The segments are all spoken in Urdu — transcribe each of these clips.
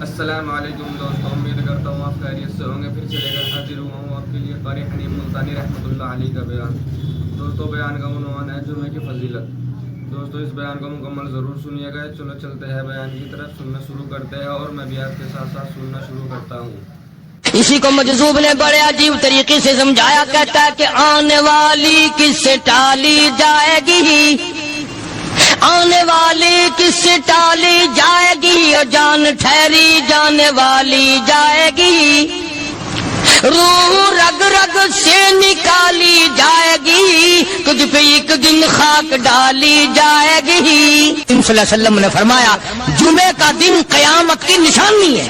السلام علیکم دوستوں، امید کرتا ہوں آپ خیریت سے ہوں گے۔ پھر چلے کر حاضر ہوا ہوں آپ کے لیے قاری حنیم ملتانی رحمۃ اللہ علیہ کا بیان۔ دوستوں، بیان کا عنوان ہے جمعے کی فضیلت۔ دوستوں، اس بیان کو مکمل ضرور سنیے گا۔ چلو چلتے ہیں بیان کی طرف، سننا شروع کرتے ہیں اور میں بھی آپ کے ساتھ ساتھ سننا شروع کرتا ہوں۔ اسی کو مجذوب نے بڑے عجیب طریقے سے سمجھایا، کہتا ہے کہ آنے والی کس سے ٹالی جائے گی، آنے والی کس سے ٹالی جائے گی، اور جان ٹھہری جانے والی جائے گی، روح رگ رگ سے نکالی جائے گی، تجھ پہ ایک دن خاک ڈالی جائے گی۔ صلی اللہ علیہ وسلم نے فرمایا جمعے کا دن قیامت کی نشانی ہے۔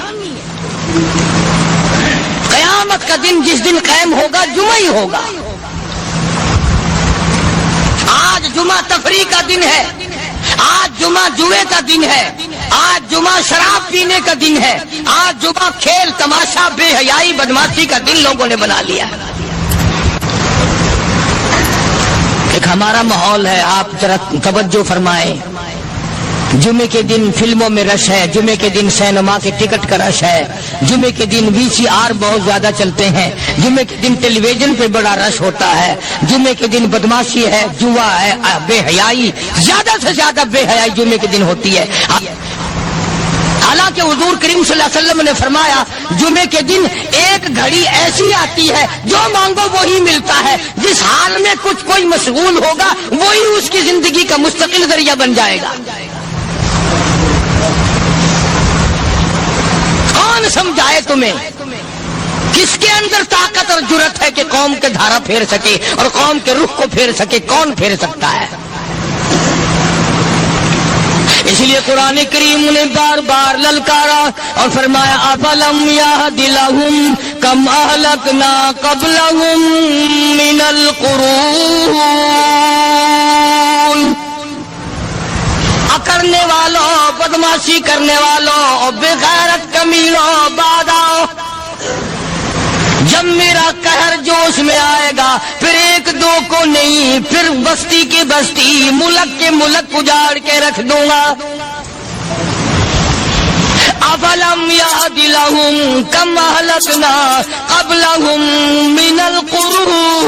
قیامت کا دن جس دن قائم ہوگا جمعہ ہی ہوگا۔ آج جمعہ تفریح کا دن ہے، آج جمعہ جوئے کا دن ہے، آج جمعہ شراب پینے کا دن ہے، آج جمعہ کھیل تماشا بے حیائی بدماشی کا دن لوگوں نے بنا لیا ہے۔ ایک ہمارا ماحول ہے، آپ ذرا توجہ فرمائیں۔ جمعے کے دن فلموں میں رش ہے، جمعے کے دن سینما کے ٹکٹ کا رش ہے، جمعے کے دن VCR بہت زیادہ چلتے ہیں، جمعے کے دن ٹیلی ویژن پہ بڑا رش ہوتا ہے، جمعے کے دن بدماشی ہے، جوا ہے، بے حیائی، زیادہ سے زیادہ بے حیائی جمعے کے دن ہوتی ہے۔ حالانکہ حضور کریم صلی اللہ علیہ وسلم نے فرمایا جمعے کے دن ایک گھڑی ایسی آتی ہے جو مانگو وہی ملتا ہے، جس حال میں کچھ کوئی مشغول ہوگا وہی اس کی زندگی کا مستقل ذریعہ بن جائے گا۔ کون سمجھائے تمہیں؟ کس کے اندر طاقت اور جرت ہے کہ قوم کے دھارا پھیر سکے اور قوم کے رخ کو پھیر سکے؟ کون پھیر سکتا ہے؟ اس لیے قرآن کریم نے بار بار للکارا اور فرمایا افلم یہد لہم کم اہلکنا قبلہم من القرون، کرنے والوں، بدماشی کرنے والوں، بغیرت کمیلوں، باداؤ، جب میرا قہر جوش میں آئے گا پھر ایک دو کو نہیں، پھر بستی کی بستی، ملک کے ملک اجاڑ کے رکھ دوں گا۔ افلم یہد لہم کم اہلکنا قبلہم من القرون،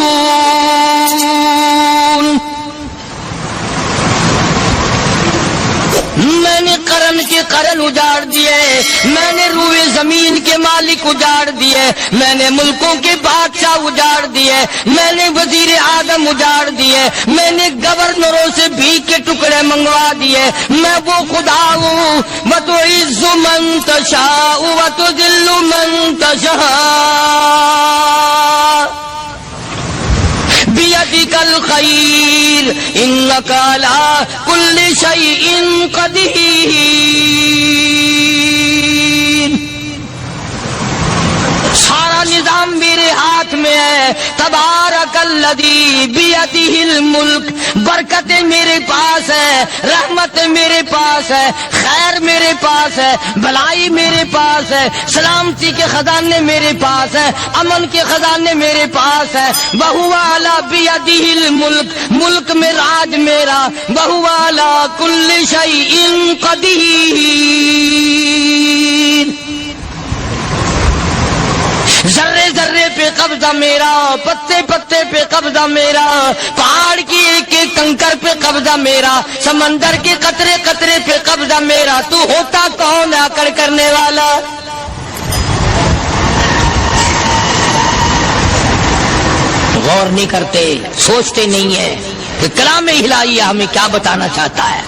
میں نے قرن کے قرن اجاڑ دیے، میں نے روئے زمین کے مالک اجاڑ دیے، میں نے ملکوں کے بادشاہ اجاڑ دیے، میں نے وزیر اعظم اجاڑ دیے، میں نے گورنروں سے بھیک کے ٹکڑے منگوا دیے۔ میں وہ خدا ہوں وَتُعِزُّ مَن تَشَاءُ وَتُذِلُّ مَن تَشَاءُ بِيَدِكَ الْخَيْرُ إِنَّكَ عَلَى كُلِّ شَيْءٍ قَدِيرٌ۔ سارا نظام میرے ہاتھ میں ہے۔ تبارک الذی بیدہ الملک، برکتیں میرے پاس ہے، رحمت میرے پاس ہے، خیر میرے پاس ہے، بھلائی میرے پاس ہے، سلامتی کے خزانے میرے پاس ہے، امن کے خزانے میرے پاس ہے۔ وہو علی بیدہ الملک، ملک میں راج میرا، وہو علی کل شیء قدیر۔ ذرے ذرے پہ قبضہ میرا، پتے پتے پہ قبضہ میرا، پہاڑ کی ایک ایک کنکر پہ قبضہ میرا، سمندر کے قطرے قطرے پہ قبضہ میرا۔ تو ہوتا کون ہے آکڑ کرنے والا؟ غور نہیں کرتے، سوچتے نہیں ہیں کہ کلام الہی ہمیں کیا بتانا چاہتا ہے۔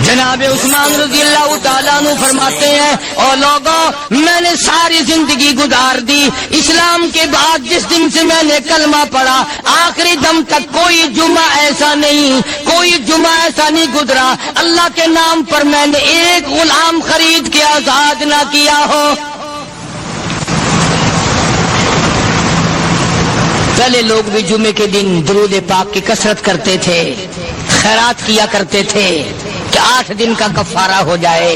جناب عثمان رضی اللہ تعالیٰ عنہ فرماتے ہیں او لوگوں، میں نے ساری زندگی گزار دی، اسلام کے بعد جس دن سے میں نے کلمہ پڑھا آخری دم تک کوئی جمعہ ایسا نہیں، کوئی جمعہ ایسا نہیں گزرا اللہ کے نام پر میں نے ایک غلام خرید کے آزاد نہ کیا ہو۔ پہلے لوگ بھی جمعے کے دن درود پاک کی کثرت کرتے تھے، خیرات کیا کرتے تھے کہ 8 دن کا کفارہ ہو جائے،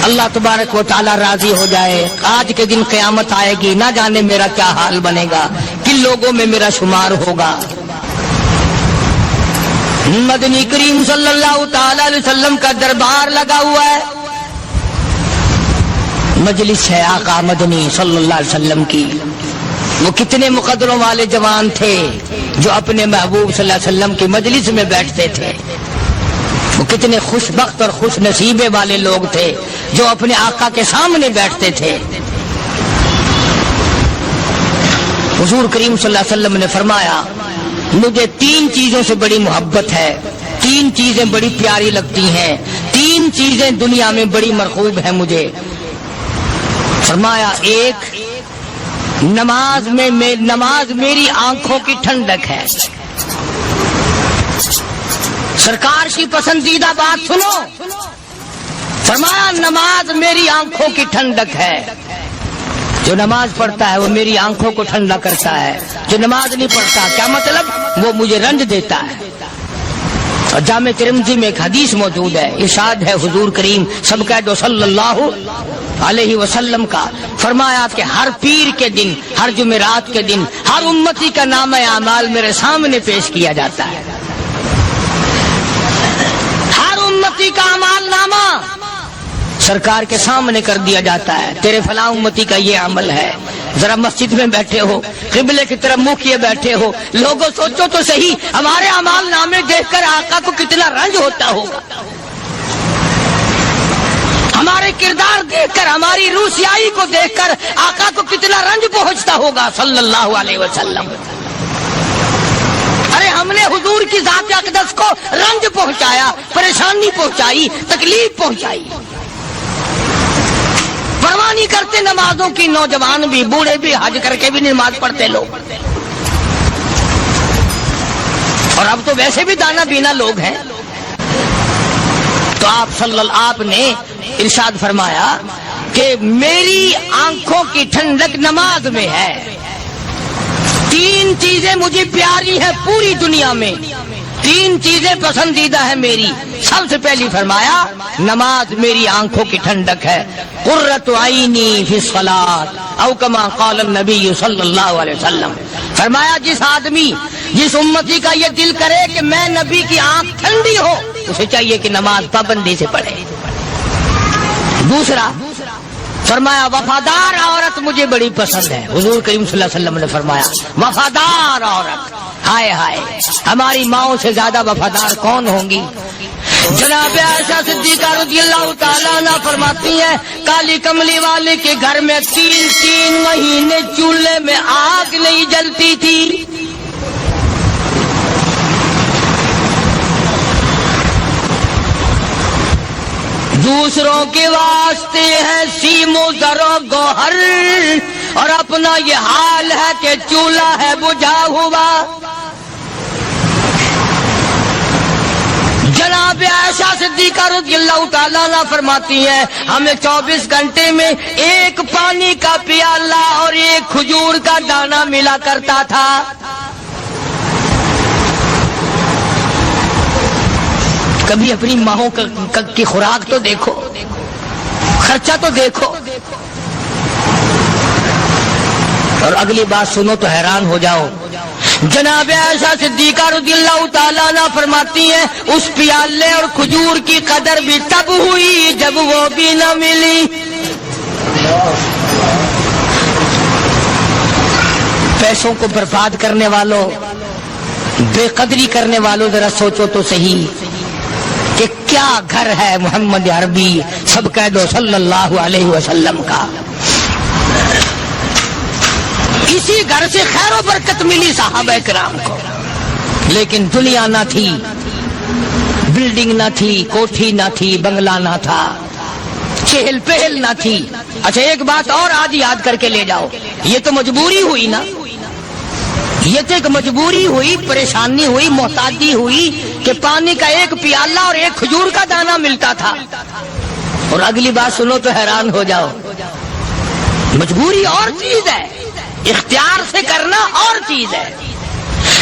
اللہ تبارک و تعالی راضی ہو جائے۔ آج کے دن قیامت آئے گی، نہ جانے میرا کیا حال بنے گا، کن لوگوں میں میرا شمار ہوگا۔ مدنی کریم صلی اللہ تعالی علیہ علیہ وسلم کا دربار لگا ہوا ہے، مجلس ہے آقا مدنی صلی اللہ علیہ وسلم کی. وہ کتنے مقدروں والے جوان تھے جو اپنے محبوب صلی اللہ علیہ وسلم کی مجلس میں بیٹھتے تھے. وہ کتنے خوش بخت اور خوش نصیبے والے لوگ تھے جو اپنے آقا کے سامنے بیٹھتے تھے. حضور کریم صلی اللہ علیہ وسلم نے فرمایا مجھے 3 چیزوں سے بڑی محبت ہے، 3 چیزیں بڑی پیاری لگتی ہیں، 3 چیزیں دنیا میں بڑی مرغوب ہیں مجھے. فرمایا ایک نماز میری آنکھوں کی ٹھنڈک ہے. سرکار کی پسندیدہ بات سنو، فرمایا نماز میری آنکھوں کی ٹھنڈک ہے. جو نماز پڑھتا ہے وہ میری آنکھوں کو ٹھنڈا کرتا ہے، جو نماز نہیں پڑھتا کیا مطلب وہ مجھے رنج دیتا ہے. اور جامع ترمذی میں ایک حدیث موجود ہے، ارشاد ہے حضور کریم سب کہہ دو صلی اللہ علیہ وسلم کا، فرمایا کہ ہر پیر کے دن، ہر جمعرات کے دن ہر امتی کا نام اعمال میرے سامنے پیش کیا جاتا ہے. ہر امتی کا اعمال نامہ سرکار کے سامنے کر دیا جاتا ہے. تیرے فلاں امتی کا یہ عمل ہے. ذرا مسجد میں بیٹھے ہو، قبلے کی طرف منہ کیے بیٹھے ہو، لوگوں سوچو تو صحیح ہمارے اعمال نامے دیکھ کر آقا کو کتنا رنج ہوتا ہوگا. ہمارے کردار دیکھ کر، ہماری روسیائی کو دیکھ کر آقا کو کتنا رنج پہنچتا ہوگا صلی اللہ علیہ وسلم. ارے ہم نے حضور کی ذات اقدس کو رنج پہنچایا، پریشانی پہنچائی، تکلیف پہنچائی. پرواہ نہیں کرتے نمازوں کی، نوجوان بھی بوڑھے بھی حج کر کے بھی نماز پڑھتے لوگ. اور اب تو ویسے بھی دانا بینا لوگ ہیں. تو آپ نے ارشاد فرمایا کہ میری آنکھوں کی ٹھنڈک نماز میں ہے. 3 چیزیں مجھے پیاری ہیں پوری دنیا میں، 3 چیزیں پسندیدہ ہیں میری. سب سے پہلی فرمایا نماز میری آنکھوں کی ٹھنڈک ہے. قرۃ عینی فی الصلاۃ او کما قال النبی صلی اللہ علیہ وسلم. فرمایا جس امتی کا یہ دل کرے کہ میں نبی کی آنکھ ٹھنڈی ہو، اسے چاہیے کہ نماز پابندی سے پڑھے. دوسرا فرمایا وفادار عورت مجھے بڑی پسند ہے. حضور کریم صلی اللہ علیہ وسلم نے فرمایا وفادار عورت، ہائے ہائے ہماری ماؤں سے زیادہ وفادار کون ہوں گی. جناب عائشہ صدیقہ رضی اللہ تعالیٰ عنہ فرماتی ہیں کالی کملی والے کے گھر میں 3 مہینے چولہے میں آگ نہیں جلتی تھی. دوسروں کے واسطے ہے سیم و زر و گوہر، اور اپنا یہ حال ہے کہ چولہا ہے بجھا ہوا. جناب عائشہ صدیقہ رضی اللہ تعالیٰ عنہ فرماتی ہیں ہمیں 24 گھنٹے میں 1 پانی کا پیالہ اور 1 کھجور کا دانہ ملا کرتا تھا. کبھی اپنی ماہوں کی خوراک تو دیکھو، خرچہ تو دیکھو. اور اگلی بات سنو تو حیران ہو جاؤ. جناب عائشہ صدیقہ رضی اللہ تعالیٰ عنہ فرماتی ہیں اس پیالے اور کھجور کی قدر بھی تب ہوئی جب وہ بھی نہ ملی. پیسوں کو برباد کرنے والوں، بے قدری کرنے والوں، ذرا سوچو تو صحیح کہ کیا گھر ہے محمد عربی سب کہہ دو صلی اللہ علیہ وسلم کا. اسی گھر سے خیر و برکت ملی صحابہ کرام کو. لیکن دنیا نہ تھی، بلڈنگ نہ تھی، کوٹھی نہ تھی، بنگلہ نہ تھا، چہل پہل نہ تھی. اچھا ایک بات اور آج یاد کر کے لے جاؤ، یہ تو مجبوری ہوئی نا، یہ تو ایک مجبوری ہوئی، پریشانی ہوئی، محتاجی ہوئی کہ پانی کا 1 پیالہ اور 1 کھجور کا دانہ ملتا تھا. اور اگلی بات سنو تو حیران ہو جاؤ. مجبوری اور چیز ہے، اختیار سے کرنا اور چیز ہے.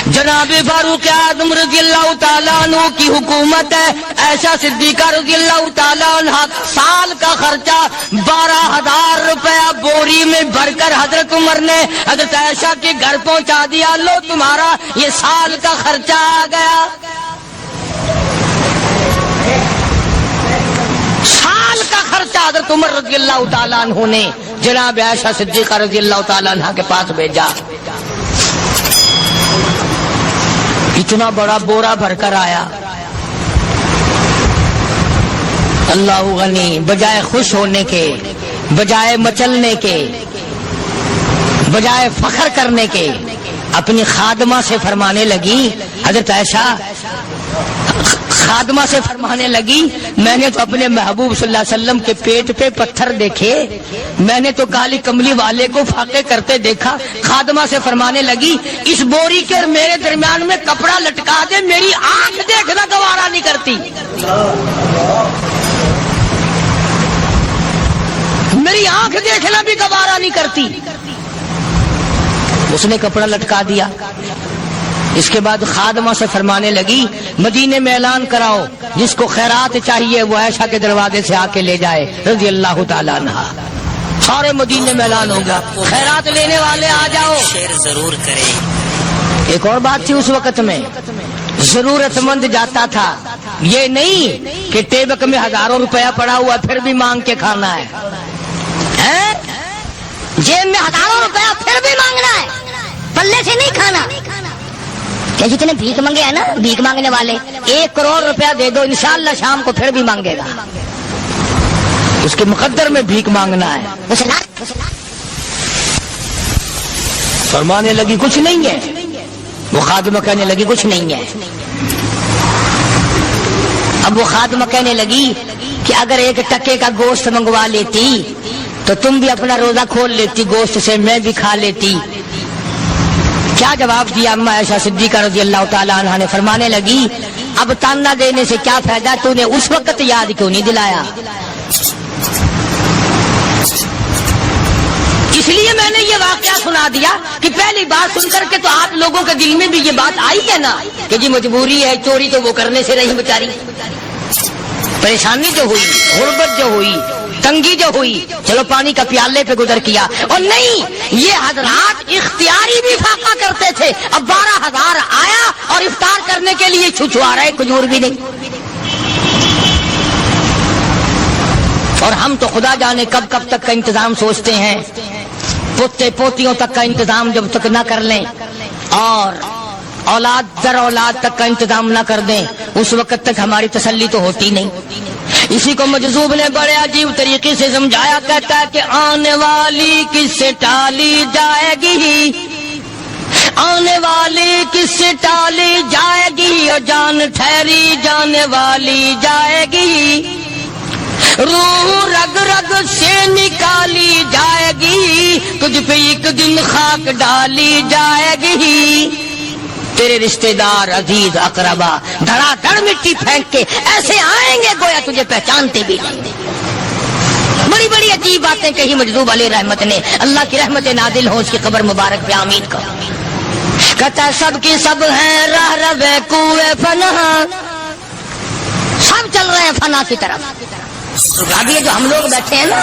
جناب فاروق اعظم رضی اللہ تعالیٰ عنہ کی حکومت ہے. عائشہ صدیقہ رضی اللہ تعالیٰ عنہ سال کا خرچہ 12,000 روپیہ بوری میں بھر کر حضرت عمر نے حضرت عائشہ کے گھر پہنچا دیا. لو تمہارا یہ سال کا خرچہ آ گیا. حضرت عمر رضی اللہ تعالیٰ عنہ نے جناب عائشہ صدیقہ رضی اللہ تعالیٰ عنہ کے پاس بھیجا. اتنا بڑا بورا بھر کر آیا. اللہ غنی، بجائے خوش ہونے کے، بجائے مچلنے کے، بجائے فخر کرنے کے، اپنی خادمہ سے فرمانے لگی، حضرت عائشہ خادمہ سے فرمانے لگی، میں نے تو اپنے محبوب صلی اللہ علیہ وسلم کے پیٹ پہ پتھر دیکھے، میں نے تو کالی کملی والے کو فاقے کرتے دیکھا. خادمہ سے فرمانے لگی، اس بوری کے اور میرے درمیان میں کپڑا لٹکا دے، میری آنکھ دیکھنا گوارا نہیں کرتی، میری آنکھ دیکھنا بھی گوارا نہیں کرتی. اس نے کپڑا لٹکا دیا. اس کے بعد خادمہ سے فرمانے لگی، مدینے میں اعلان کراؤ، جس کو خیرات چاہیے وہ عائشہ کے دروازے سے آ کے لے جائے رضی اللہ تعالیٰ عنہ. سارے مدینے میں اعلان ہوگا، خیرات لینے والے آ جاؤ. شیئر ضرور کریں. ایک اور بات تھی اس وقت میں، ضرورت مند جاتا تھا، یہ نہیں کہ ٹیبک میں ہزاروں روپیہ پڑا ہوا پھر بھی مانگ کے کھانا ہے، جیب میں ہزاروں روپیہ پھر بھی مانگنا ہے، پلے سے نہیں کھانا. کہ جتنے بھیک مانگے ہیں نا، بھیک مانگنے والے، 1 کروڑ روپیہ دے دو انشاءاللہ شام کو پھر بھی مانگے گا. اس کے مقدر میں بھیک مانگنا ہے. فرمانے لگی کچھ نہیں ہے. وہ خادمہ کہنے لگی کچھ نہیں ہے. اب وہ خادمہ کہنے لگی کہ اگر 1 ٹکے کا گوشت منگوا لیتی تو تم بھی اپنا روزہ کھول لیتی، گوشت سے میں بھی کھا لیتی. کیا جواب دیا اما عائشہ صدیقہ رضی اللہ تعالیٰ عنہ نے؟ فرمانے لگی، اب تانا دینے سے کیا فائدہ، تو نے اس وقت یاد کیوں نہیں دلایا؟ اس لیے میں نے یہ واقعہ سنا دیا کہ پہلی بات سن کر کے تو آپ لوگوں کے دل میں بھی یہ بات آئی ہے نا کہ جی مجبوری ہے، چوری تو وہ کرنے سے رہی بیچاری، پریشانی جو ہوئی، غربت جو ہوئی، تنگی جو ہوئی، چلو پانی کا پیالے پہ گزر کیا. اور نہیں، یہ حضرات اختیاری بھی فاقہ کرتے تھے. اب 12,000 آیا اور افطار کرنے کے لیے چھچوا رہے، کھجور بھی نہیں. اور ہم تو خدا جانے کب کب تک کا انتظام سوچتے ہیں، پوتے پوتیوں تک کا انتظام جب تک نہ کر لیں اور اولاد در اولاد تک کا انتظام نہ کر دیں، اس وقت تک ہماری تسلی تو ہوتی نہیں. اسی کو مجذوب نے بڑے عجیب طریقے سے سمجھایا، کہتا ہے کہ آنے والی کس سے ٹالی جائے گی، آنے والی کس سے ٹالی جائے گی، اور جان ٹھہری جانے والی جائے گی، روح رگ رگ سے نکالی جائے گی، تجھ پہ ایک دن خاک ڈالی جائے گی. تیرے رشتہ دار عزیز اقربا دھڑا دھڑ مٹی پھینک کے ایسے آئیں گے گویا تجھے پہچانتے بھی نہیں. بڑی بڑی عجیب باتیں کہی مجذوب علیہ رحمت نے. اللہ کی رحمت نازل ہو اس کی قبر مبارک پہ آمین کرو. کہتا سب کی سب ہیں راہ رہے کوئے فنا، سب چل رہے ہیں فنا کی طرف. اب یہ جو ہم لوگ بیٹھے ہیں نا،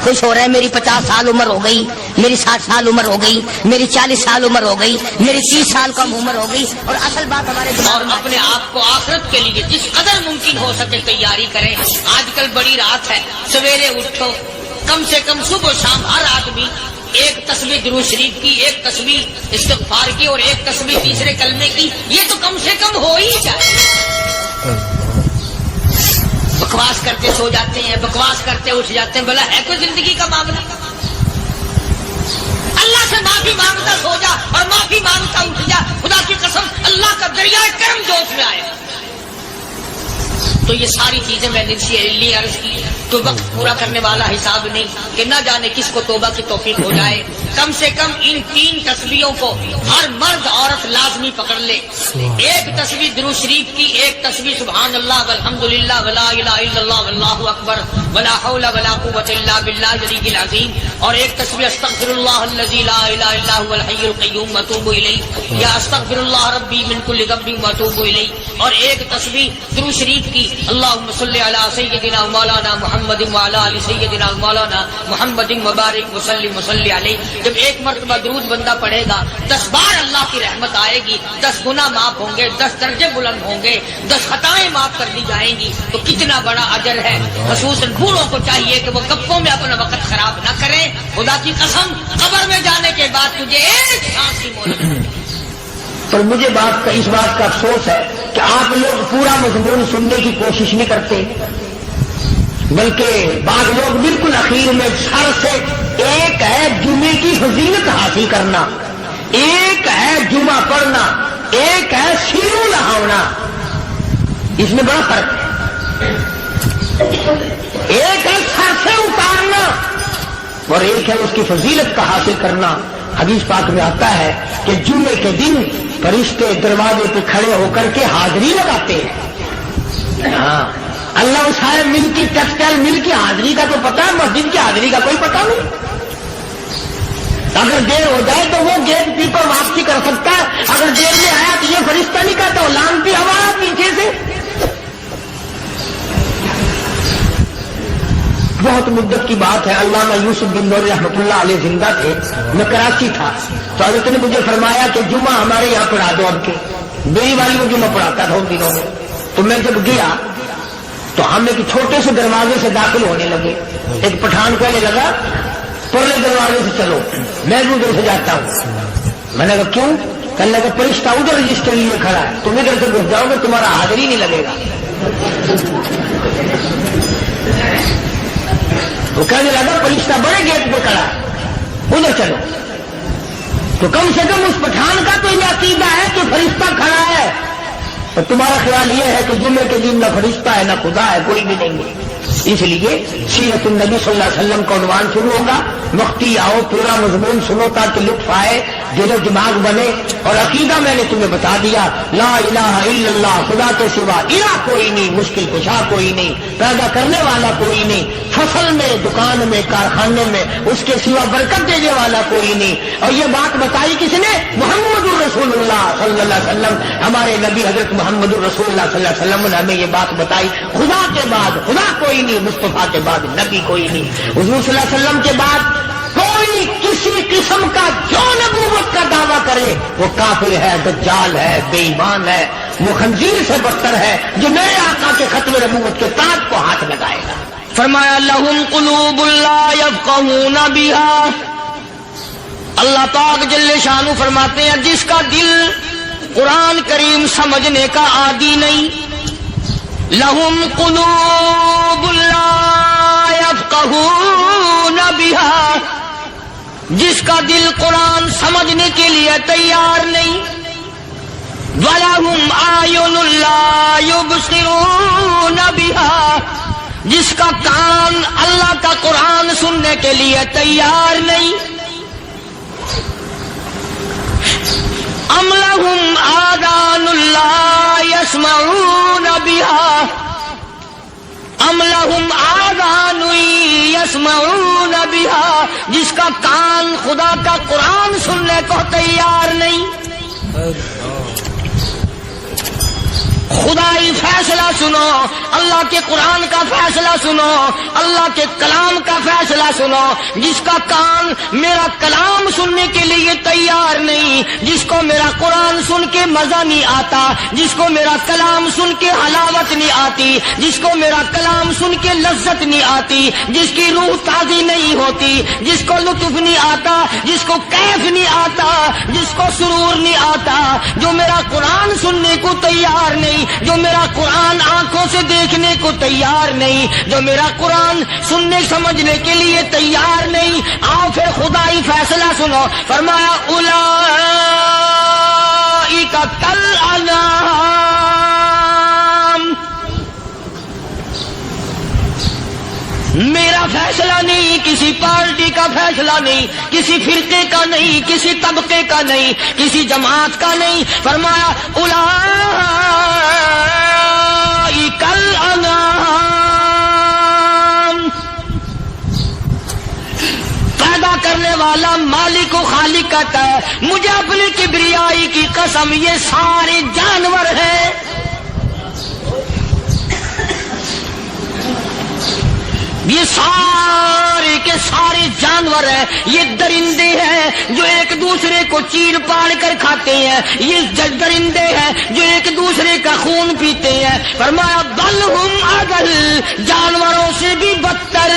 خوش ہو رہے ہیں، میری 50 سال عمر ہو گئی، میری 60 سال عمر ہو گئی، میری 40 سال عمر ہو گئی، میری 30 سال کم عمر ہو گئی. اور اصل بات ہمارے اور اپنے آپ کو آخرت کے لیے جس قدر ممکن ہو سکے تیاری کریں. آج کل بڑی رات ہے، سویرے اٹھو، کم سے کم صبح و شام ہر آدمی 1 تسبیح درود شریف کی، 1 تسبیح استغفار کی، اور 1 تسبیح تیسرے کلمے کی. یہ تو کم سے کم ہو ہی جائے. بکواس کرتے سو جاتے ہیں، بکواس کرتے اٹھ جاتے ہیں. بلا ہے کوئی زندگی کا معاملہ؟ اللہ سے معافی مانگتا سو جا اور معافی مانگتا اٹھ جا. خدا کی قسم اللہ کا دریائے کرم جوش میں آئے. تو یہ ساری چیزیں میں نے لیے عرض کی تو وقت پورا کرنے والا حساب نہیں کہ نہ جانے کس کو توبہ کی توفیق ہو جائے. کم سے کم ان 3 تسبیحوں کو ہر مرد عورت لازمی پکڑ لے. 1 تسبیح درود شریف کی، 1 تسبیح سبحان اللہ والحمدللہ ولا الہ الا اللہ واللہ اکبر ولا حول ولا قوۃ الا باللہ العلی العظیم، اور 1 تسبیح استغفر اللہ الذی لا الہ الا هو الحی القیوم واتوب الیہ، یا استغفر اللہ ربی من کل ذنب واتوب الیہ، اور 1 تسبیح درود شریف کی اللہم صلی علی سیدنا مولانا محمد وعلی آل سیدنا مولانا محمد مبارک وسلم وصلی علیہ. جب ایک مرتبہ درود بندہ پڑھے گا 10 بار اللہ کی رحمت آئے گی، 10 گناہ معاف ہوں گے، 10 درجے بلند ہوں گے، 10 خطائیں معاف کر دی جائیں گی، تو کتنا بڑا اجر ہے۔ خصوصاً بوڑھوں کو چاہیے کہ وہ گپوں میں اپنا وقت خراب نہ کریں۔ خدا کی قسم قبر میں جانے کے بعد تجھے ایک سانس کی مہلت ملے گی۔ پر مجھے اس بات کا افسوس ہے کہ آپ لوگ پورا مضمون سننے کی کوشش نہیں کرتے، بلکہ بعض لوگ بالکل اخیر میں سر سے، ایک ہے جمعے کی فضیلت حاصل کرنا، ایک ہے جمعہ پڑھنا، ایک ہے سیرو نہاونا، اس میں بڑا فرق ہے۔ ایک ہے سر سے اتارنا اور ایک ہے اس کی فضیلت کا حاصل کرنا۔ حدیث پاک میں آتا ہے کہ جمعے کے دن فرشتے دروازے پہ کھڑے ہو کر کے حاضری لگاتے ہیں۔ ہاں، اللہ سارے مل کی ٹیکسٹائل مل کی حاضری کا تو پتا ہے، مسجد کی حاضری کا کوئی پتا نہیں۔ اگر دیر ہو جائے تو وہ گیٹ کیپر واپسی کر سکتا ہے، اگر دیر میں آیا تو یہ فرشتہ نہیں کہتا، وہ لانتی ہوا پیچھے سے۔ بہت مدت کی بات ہے، علامہ یوسف بن نور رحمۃ اللہ علیہ زندہ تھے، میں کراچی تھا، تو حضرت نے مجھے فرمایا کہ جمعہ ہمارے یہاں پڑھا دو اب کے، میری والی وہ جمعہ پڑھاتا تھا ان دنوں میں۔ تو میں جب گیا تو ہم ایک چھوٹے سے دروازے سے داخل ہونے لگے، ایک پٹھان کہنے لگا پرلے دروازے سے چلو، میں بھی ادھر سے جاتا ہوں۔ میں نے کہا کیوں؟ کہنے لگا فرشتہ ادھر رجسٹر لیے کھڑا ہے، تم ادھر سے گھس جاؤ گے تمہارا حاضری نہیں لگے گا۔ وہ کہنے لگا فرشتہ بڑے گیٹ پہ کھڑا ہے، ادھر چلو۔ تو کم سے کم اس پٹھان کا تو یہ عقیدہ ہے کہ فرشتہ کھڑا ہے، اور تمہارا خیال یہ ہے کہ جمعے کے دن نہ فرشتہ ہے نہ خدا ہے، کوئی بھی نہیں ہے۔ اس لیے سیرت النبی صلی اللہ علیہ وسلم کا عنوان شروع ہوگا، مفتی آؤ پورا مضمون سنو تاکہ لطف آئے، دل و دماغ بنے۔ اور عقیدہ میں نے تمہیں بتا دیا، لا الہ الا اللہ، خدا کے سوا الہ کوئی نہیں، مشکل کشا کوئی نہیں، پیدا کرنے والا کوئی نہیں، فصل میں، دکان میں، کارخانے میں اس کے سوا برکت دینے والا کوئی نہیں۔ اور یہ بات بتائی کس نے؟ محمد الرسول اللہ صلی اللہ علیہ وسلم، ہمارے نبی حضرت محمد الرسول اللہ صلی اللہ علیہ وسلم نے ہمیں یہ بات بتائی، خدا کے بعد خدا کوئی نہیں، مصطفیٰ کے بعد نبی کوئی نہیں، حضور صلی اللہ علیہ وسلم کے بعد کوئی کسی قسم کا جو نبوت کا دعویٰ کرے وہ کافر ہے، دجال ہے، بے ایمان ہے، وہ خنزیر سے بدتر ہے جو میرے آقا کے ختم نبوت کے تاج کو ہاتھ لگائے گا۔ فرمایا لہم قلوب لا یفقہون بہا، اللہ پاک جل شانہ فرماتے ہیں جس کا دل قرآن کریم سمجھنے کا عادی نہیں، لہم قلوب لا یفقہون بہا، جس کا دل قرآن سمجھنے کے لیے تیار نہیں، وَلَهُمْ أَعْيُنٌ لَا يُبْصِرُونَ بِهَا، جس کا کان اللہ کا قرآن سننے کے لیے تیار نہیں، أَمْ لَهُمْ آذَانٌ لَا يَسْمَعُونَ بِهَا، أَمْ لَهُمْ آذَانٌ يَسْمَعُونَ بِهَا، جس کا کان خدا کا قرآن سننے کو تیار نہیں۔ خدائی فیصلہ سنو، اللہ کے قرآن کا فیصلہ سنو، اللہ کے کلام کا فیصلہ سنو، جس کا کان میرا کلام سننے کے لیے تیار نہیں، جس کو میرا قرآن سن کے مزہ نہیں آتا، جس کو میرا کلام سن کے حلاوت نہیں آتی، جس کو میرا کلام سن کے لذت نہیں آتی، جس کی روح تازی نہیں ہوتی، جس کو لطف نہیں آتا، جس کو کیف نہیں آتا، جس کو سرور نہیں آتا، جو میرا قرآن سننے کو تیار نہیں، جو میرا قرآن آنکھوں سے دیکھنے کو تیار نہیں، جو میرا قرآن سننے سمجھنے کے لیے تیار نہیں، آؤ پھر خدائی فیصلہ سنو۔ فرمایا اولئک کالانعام، میرا فیصلہ نہیں، کسی پارٹی کا فیصلہ نہیں، کسی فرقے کا نہیں، کسی طبقے کا نہیں، کسی جماعت کا نہیں۔ فرمایا اولئک الانعام، پیدا کرنے والا مالک و خالق کہتا ہے مجھے اپنی کبریائی کی قسم یہ سارے جانور ہیں، یہ سارے کے سارے جانور ہیں، یہ درندے ہیں جو ایک دوسرے کو چیر پاڑ کر کھاتے ہیں، یہ درندے ہیں جو ایک دوسرے کا خون پیتے ہیں۔ فرمایا بل ہم اضل، جانوروں سے بھی بدتر۔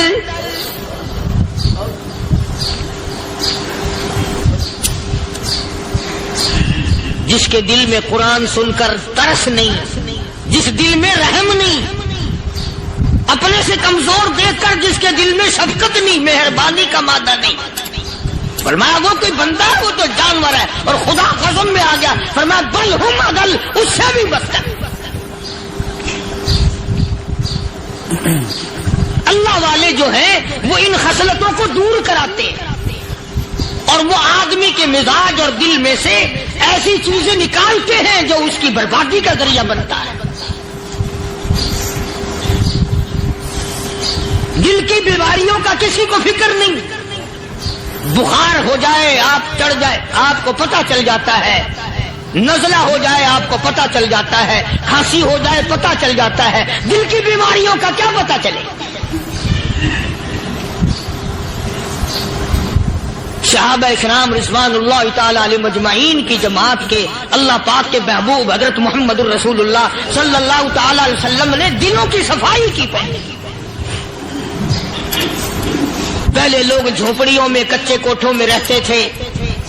جس کے دل میں قرآن سن کر ترس نہیں، جس دل میں رحم نہیں، اپنے سے کمزور دیکھ کر جس کے دل میں شفقت نہیں، مہربانی کا مادہ نہیں، فرمایا وہ کوئی بندہ ہے، وہ تو جانور ہے۔ اور خدا قسم میں آ گیا، فرمایا بل ہم اضل، اس سے بھی بدتر۔ اللہ والے جو ہیں وہ ان خصلتوں کو دور کراتے ہیں، اور وہ آدمی کے مزاج اور دل میں سے ایسی چیزیں نکالتے ہیں جو اس کی بربادی کا ذریعہ بنتا ہے۔ دل کی بیماریوں کا کسی کو فکر نہیں، بخار ہو جائے آپ چڑھ جائے آپ کو پتہ چل جاتا ہے، نزلہ ہو جائے آپ کو پتہ چل جاتا ہے، کھانسی ہو جائے پتہ چل جاتا ہے، دل کی بیماریوں کا کیا پتہ چلے؟ صحابہ کرام رضوان اللہ تعالی علیہم اجمعین کی جماعت کے اللہ پاک کے محبوب حضرت محمد الرسول اللہ صلی اللہ تعالی علیہ وسلم نے دلوں کی صفائی کی پہلے لوگ جھونپڑیوں میں کچے کوٹھوں میں رہتے تھے،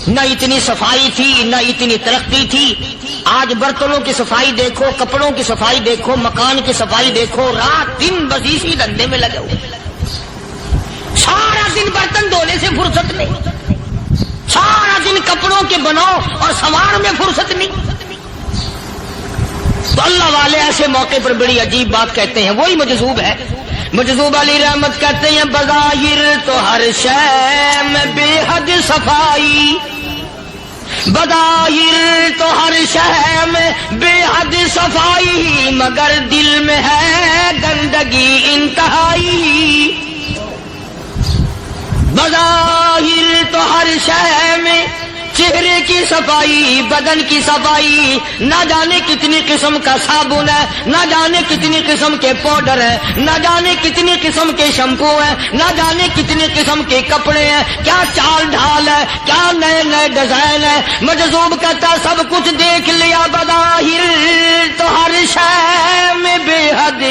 نہ اتنی صفائی تھی نہ اتنی ترقی تھی۔ آج برتنوں کی صفائی دیکھو، کپڑوں کی صفائی دیکھو، مکان کی صفائی دیکھو، رات دن بس اسی دھندے میں لگے ہوئے، سارا دن برتن دھونے سے فرصت نہیں، سارا دن کپڑوں کے بناؤ اور سنوار میں فرصت نہیں۔ تو اللہ والے ایسے موقع پر بڑی عجیب بات کہتے ہیں، وہی مجذوب ہے، مجذوب علی رحمت کہتے ہیں بظاہر تو ہر شے میں بے حد صفائی، بظاہر تو ہر شے میں بے حد صفائی، مگر دل میں ہے گندگی انتہائی۔ بظاہر تو ہر شے میں چہرے کی صفائی، بدن کی صفائی، نہ جانے کتنی قسم کا صابن ہے، نہ جانے کتنی قسم کے پاؤڈر ہے، نہ جانے کتنی قسم کے شیمپو ہے، نہ جانے کتنی قسم کے کپڑے ہیں، کیا چال ڈھال ہے، کیا نئے نئے ڈیزائن ہے۔ مجذوب کہتا سب کچھ دیکھ لیا، بظاہر تو ہر شے میں بے حد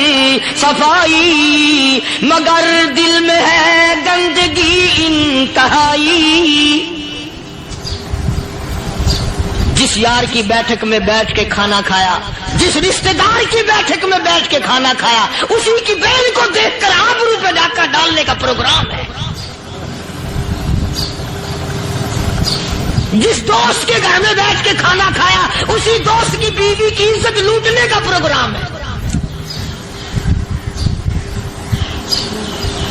صفائی، مگر دل میں ہے گندگی انتہائی۔ جس یار کی بیٹھک میں بیٹھ کے کھانا کھایا، جس رشتہ دار کی بیٹھک میں بیٹھ کے کھانا کھایا، اسی کی بہن کو دیکھ کر آبرو پہ ڈاکہ ڈالنے کا پروگرام ہے۔ جس دوست کے گھر میں بیٹھ کے کھانا کھایا، اسی دوست کی بیوی کی عزت لوٹنے کا پروگرام ہے۔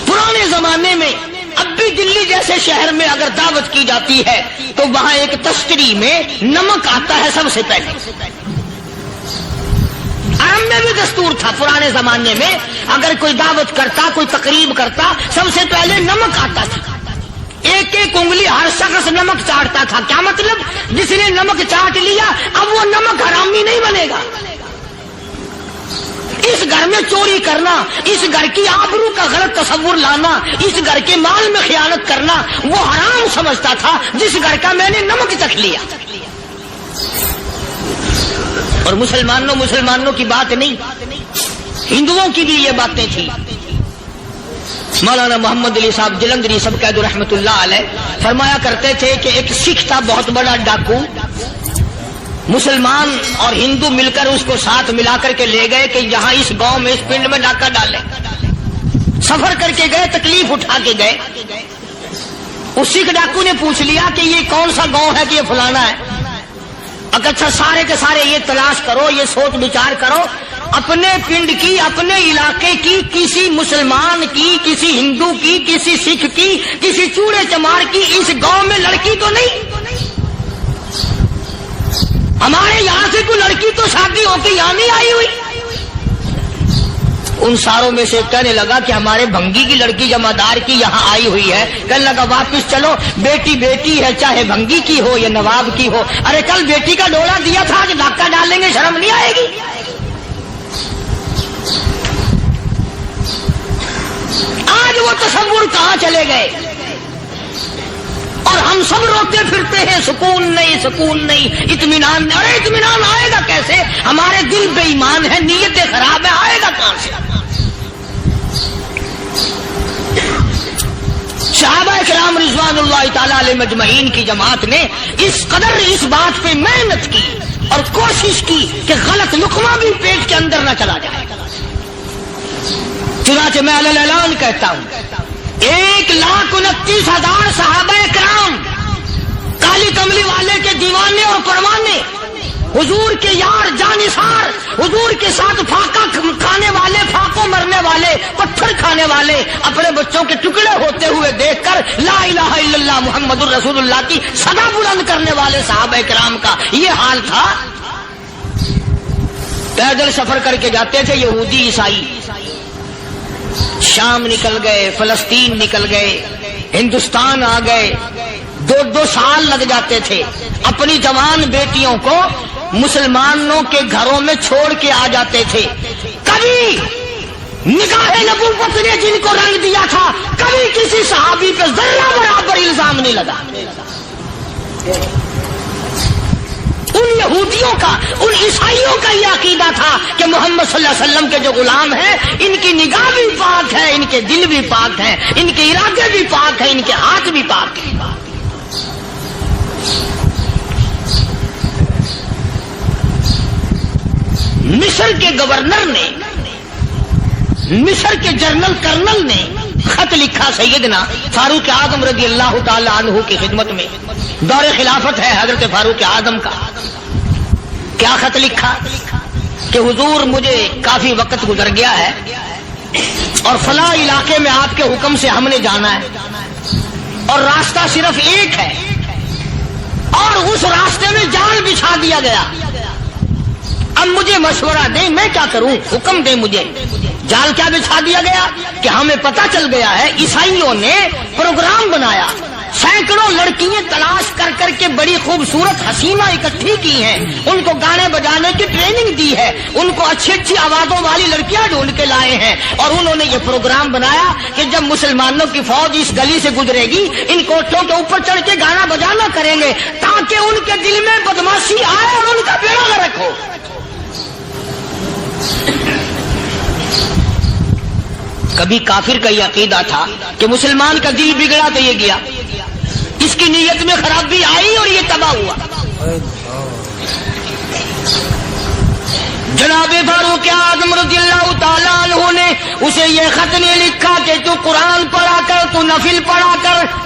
پرانے زمانے میں اب بھی دلی جیسے شہر میں اگر دعوت کی جاتی ہے تو وہاں ایک تشتری میں نمک آتا ہے سب سے پہلے۔ عام میں بھی دستور تھا پرانے زمانے میں، اگر کوئی دعوت کرتا، کوئی تقریب کرتا، سب سے پہلے نمک آتا تھا۔ ایک ایک انگلی ہر شخص نمک چاٹتا تھا۔ کیا مطلب؟ جس نے نمک چاٹ لیا اب وہ نمک حرامی نہیں بنے گا۔ اس گھر میں چوری کرنا، اس گھر کی آبرو کا غلط تصور لانا، اس گھر کے مال میں خیانت کرنا وہ حرام سمجھتا تھا جس گھر کا میں نے نمک چکھ لیا۔ اور مسلمانوں کی بات نہیں، ہندوؤں کی بھی یہ باتیں تھی۔ مولانا محمد علی صاحب جلندری سب قید رحمت اللہ علیہ فرمایا کرتے تھے کہ ایک سکھ تھا بہت بڑا ڈاکو، مسلمان اور ہندو مل کر اس کو ساتھ ملا کر کے لے گئے کہ یہاں اس گاؤں میں اس پنڈ میں ڈاکہ ڈالے۔ سفر کر کے گئے، تکلیف اٹھا کے گئے۔ اس سکھ ڈاکو نے پوچھ لیا کہ یہ کون سا گاؤں ہے کہ یہ فلانا ہے۔ اچھا سارے کے سارے یہ تلاش کرو، یہ سوچ بچار کرو، اپنے پنڈ کی، اپنے علاقے کی، کسی مسلمان کی، کسی ہندو کی، کسی سکھ کی، کسی چوڑے چمار کی اس گاؤں میں لڑکی تو نہیں؟ ہمارے یہاں سے کوئی لڑکی تو شادی ہو کے یہاں نہیں آئی ہوئی۔ ان ساروں میں سے کہنے لگا کہ ہمارے بھنگی کی لڑکی جمادار کی یہاں آئی ہوئی ہے۔ کہنے لگا واپس چلو، بیٹی بیٹی ہے، چاہے بھنگی کی ہو یا نواب کی ہو۔ ارے کل بیٹی کا ڈولا دیا تھا، آج ڈھاکہ ڈالیں گے، شرم نہیں آئے گی؟ آج وہ تصور کہاں چلے گئے؟ اور ہم سب روتے پھرتے ہیں سکون نہیں سکون نہیں اطمینان نہیں. ارے اطمینان آئے گا کیسے؟ ہمارے دل بے ایمان ہے، نیتیں خراب ہے، آئے گا کہاں سے؟ صحابہ کرام رضوان اللہ تعالی علیہ مجمعین کی جماعت نے اس قدر اس بات پہ محنت کی اور کوشش کی کہ غلط لقمہ بھی پیٹ کے اندر نہ چلا جائے. چنانچہ میں علی اعلان کہتا ہوں 1,29,000 صحابہ کرام کالی کملی والے کے دیوانے اور پروانے، حضور کے یار جانثار، حضور کے ساتھ فاقہ کھانے والے، فاقوں مرنے والے، پتھر کھانے والے، اپنے بچوں کے ٹکڑے ہوتے ہوئے دیکھ کر لا الہ الا اللہ محمد الرسول اللہ کی صدا بلند کرنے والے صحابہ کرام کا یہ حال تھا. پیدل سفر کر کے جاتے تھے یہودی عیسائی، شام نکل گئے، فلسطین نکل گئے، ہندوستان آ گئے، 2 سال لگ جاتے تھے. اپنی جوان بیٹیوں کو مسلمانوں کے گھروں میں چھوڑ کے آ جاتے تھے. کبھی نگاہ نبوت نے جن کو رنگ دیا تھا، کبھی کسی صحابی پہ ذرہ برابر الزام نہیں لگا. ان یہودیوں کا، ان عیسائیوں کا یہ عقیدہ تھا کہ محمد صلی اللہ علیہ وسلم کے جو غلام ہیں ان کی نگاہ بھی پاک ہے، ان کے دل بھی پاک ہیں، ان کے ارادے بھی پاک ہیں، ان کے ہاتھ بھی پاک ہیں. مصر کے گورنر نے، مصر کے جنرل کرنل نے خط لکھا سیدنا فاروق اعظم رضی اللہ تعالی عنہ کی خدمت میں. دور خلافت ہے حضرت فاروق اعظم کا. کیا خط لکھا کہ حضور مجھے کافی وقت گزر گیا ہے اور فلاں علاقے میں آپ کے حکم سے ہم نے جانا ہے اور راستہ صرف ایک ہے اور اس راستے میں جال بچھا دیا گیا. اب مجھے مشورہ دیں میں کیا کروں، حکم دیں مجھے. جال کیا بچھا دیا گیا کہ ہمیں پتہ چل گیا ہے عیسائیوں نے پروگرام بنایا، سینکڑوں لڑکیاں تلاش کر کر کے بڑی خوبصورت حسینہ اکٹھی کی ہیں، ان کو گانے بجانے کی ٹریننگ دی ہے، ان کو اچھی اچھی آوازوں والی لڑکیاں ڈھونڈ کے لائے ہیں اور انہوں نے یہ پروگرام بنایا کہ جب مسلمانوں کی فوج اس گلی سے گزرے گی ان کوٹھوں کے اوپر چڑھ کے گانا بجانا کریں گے تاکہ ان کے دل میں بدماشی آئے اور ان کا بیڑا غرق ہو. کبھی کافر کا یہ عقیدہ تھا کہ مسلمان کا دل بگڑا تو یہ گیا، اس کی نیت میں خرابی آئی اور یہ تباہ ہوا. جناب فاروق اعظم رضی اللہ تعالیٰ عنہ نے اسے یہ خط نہیں لکھا کہ تو قرآن پڑھا کر، تو نفل پڑھا کر.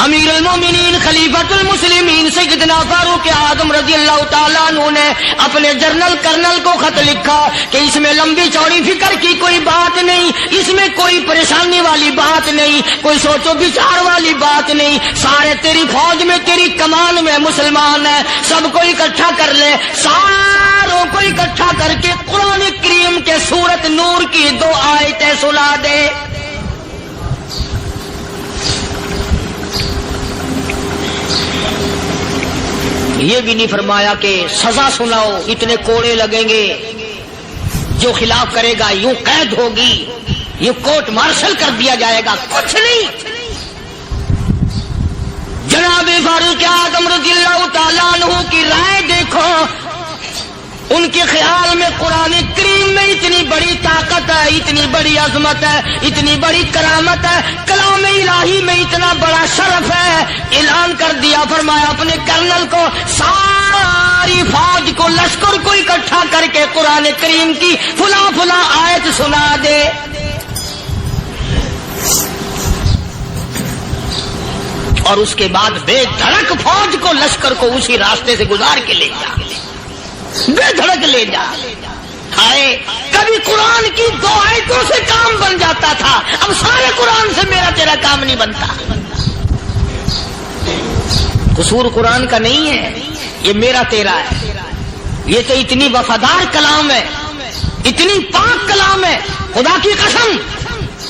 امیر المومنین خلیفۃ المسلمین سیدنا فاروق اعظم رضی اللہ تعالیٰ عنہ نے اپنے جنرل کرنل کو خط لکھا کہ اس میں لمبی چوڑی فکر کی کوئی بات نہیں، اس میں کوئی پریشانی والی بات نہیں، کوئی سوچ و بچار والی بات نہیں. سارے تیری فوج میں، تیری کمان میں مسلمان ہیں، سب کو اکٹھا کر لے، ساروں کو اکٹھا کر کے قرآن کریم کے سورت نور کی 2 آیتیں سنا دے. یہ بھی نہیں فرمایا کہ سزا سناؤ، اتنے کوڑے لگیں گے، جو خلاف کرے گا یوں قید ہوگی، یہ کورٹ مارشل کر دیا جائے گا. کچھ نہیں. جناب فاروق اعظم رضی اللہ تعالیٰ عنہ کی رائے دیکھو، ان کے خیال میں قرآن کریم میں اتنی بڑی طاقت ہے، اتنی بڑی عظمت ہے، اتنی بڑی کرامت ہے، کلام الہی میں اتنا بڑا شرف ہے. اعلان کر دیا، فرمایا اپنے کرنل کو ساری فوج کو، لشکر کو اکٹھا کر کے قرآن کریم کی فلاں فلاں آیت سنا دے. اور اس کے بعد بے دھڑک فوج کو، لشکر کو اسی راستے سے گزار کے لے جا، بے دھڑک لے جا. ہائے کبھی قرآن کی 2 آیتوں سے کام بن جاتا تھا، اب سارے قرآن سے میرا تیرا کام نہیں بنتا. قصور قرآن کا نہیں ہے، یہ میرا تیرا ہے. یہ تو اتنی وفادار کلام ہے، اتنی پاک کلام ہے، خدا کی قسم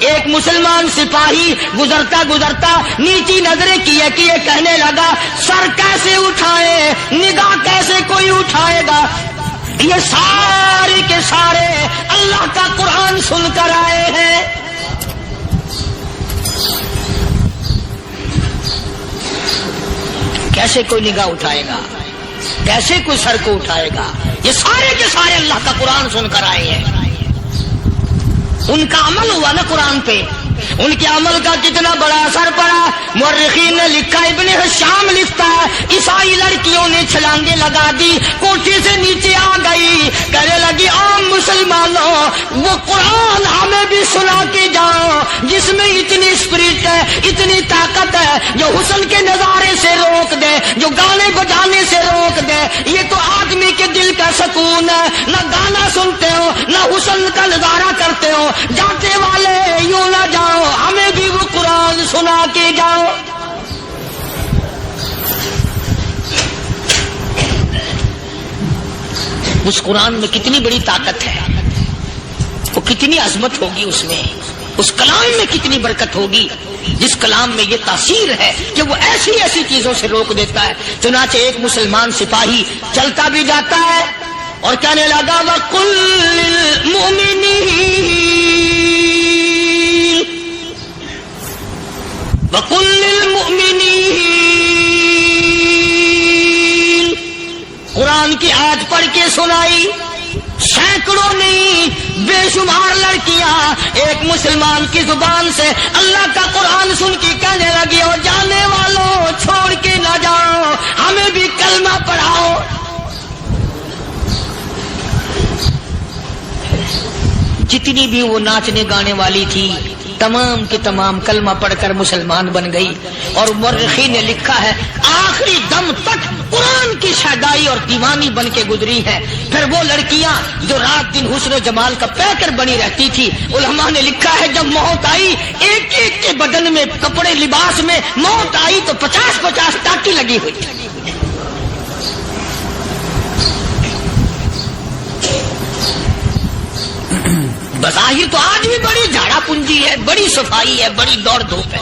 ایک مسلمان سپاہی گزرتا گزرتا نیچی نظریں کیے کہنے لگا سر کیسے اٹھائے, نگاہ کیسے کوئی اٹھائے گا. یہ سارے کے سارے اللہ کا قرآن سن کر آئے ہیں. کیسے کوئی نگاہ اٹھائے گا, کیسے کوئی سر کو اٹھائے گا. یہ سارے کے سارے اللہ کا قرآن سن کر آئے ہیں. ان کا عمل ہوا نا قرآن پہ, ان کے عمل کا کتنا بڑا اثر پڑا. مورخین نے لکھا, ابن حشام لکھتا ہے عیسائی لڑکیوں نے چھلانگیں لگا دی, کوٹھی سے نیچے آ گئی, کہنے لگی عام مسلمانوں وہ قرآن ہمیں بھی سنا کے جاؤ جس میں اتنی اسپرٹ ہے, اتنی طاقت ہے, جو حسن کے نظارے سے روک دے, جو گانے بجانے سے روک دے. یہ تو آدمی کے دل کا سکون ہے. نہ گانا سنتے ہو نہ حسن کا نظارہ کرتے ہو. جاتے والے یوں نہ جاؤ, ہمیں بھی وہ قرآن سنا کے جاؤ. اس قرآن میں کتنی بڑی طاقت ہے, وہ کتنی عظمت ہوگی اس میں, اس کلام میں کتنی برکت ہوگی, جس کلام میں یہ تاثیر ہے کہ وہ ایسی ایسی چیزوں سے روک دیتا ہے. چنانچہ ایک مسلمان سپاہی چلتا بھی جاتا ہے اور کہنے لگا وَقُلْ لِلْمُؤْمِنِينَ وَقُلْ لِلْمُؤْمِنِينَ. قرآن کی آیت پڑھ کے سنائی. سینکڑوں نہیں بے شمار لڑکیاں ایک مسلمان کی زبان سے اللہ کا قرآن سن کے کہنے لگی اور جانے والوں چھوڑ کے نہ جاؤ, ہمیں بھی کلمہ پڑھاؤ. جتنی بھی وہ ناچنے گانے والی تھی تمام کی تمام کلمہ پڑھ کر مسلمان بن گئی. اور مورخین نے لکھا ہے آخری دم تک قرآن کی شیدائی اور دیوانی بن کے گزری ہے. پھر وہ لڑکیاں جو رات دن حسن و جمال کا پیکر بنی رہتی تھی, علماء نے لکھا ہے جب موت آئی ایک ایک کے بدن میں کپڑے لباس میں موت آئی تو 50-50 ٹاکی لگی ہوئی. بظاہر تو آج بھی بڑی جھاڑا پنجی ہے, بڑی صفائی ہے, بڑی دوڑ دھوپ ہے.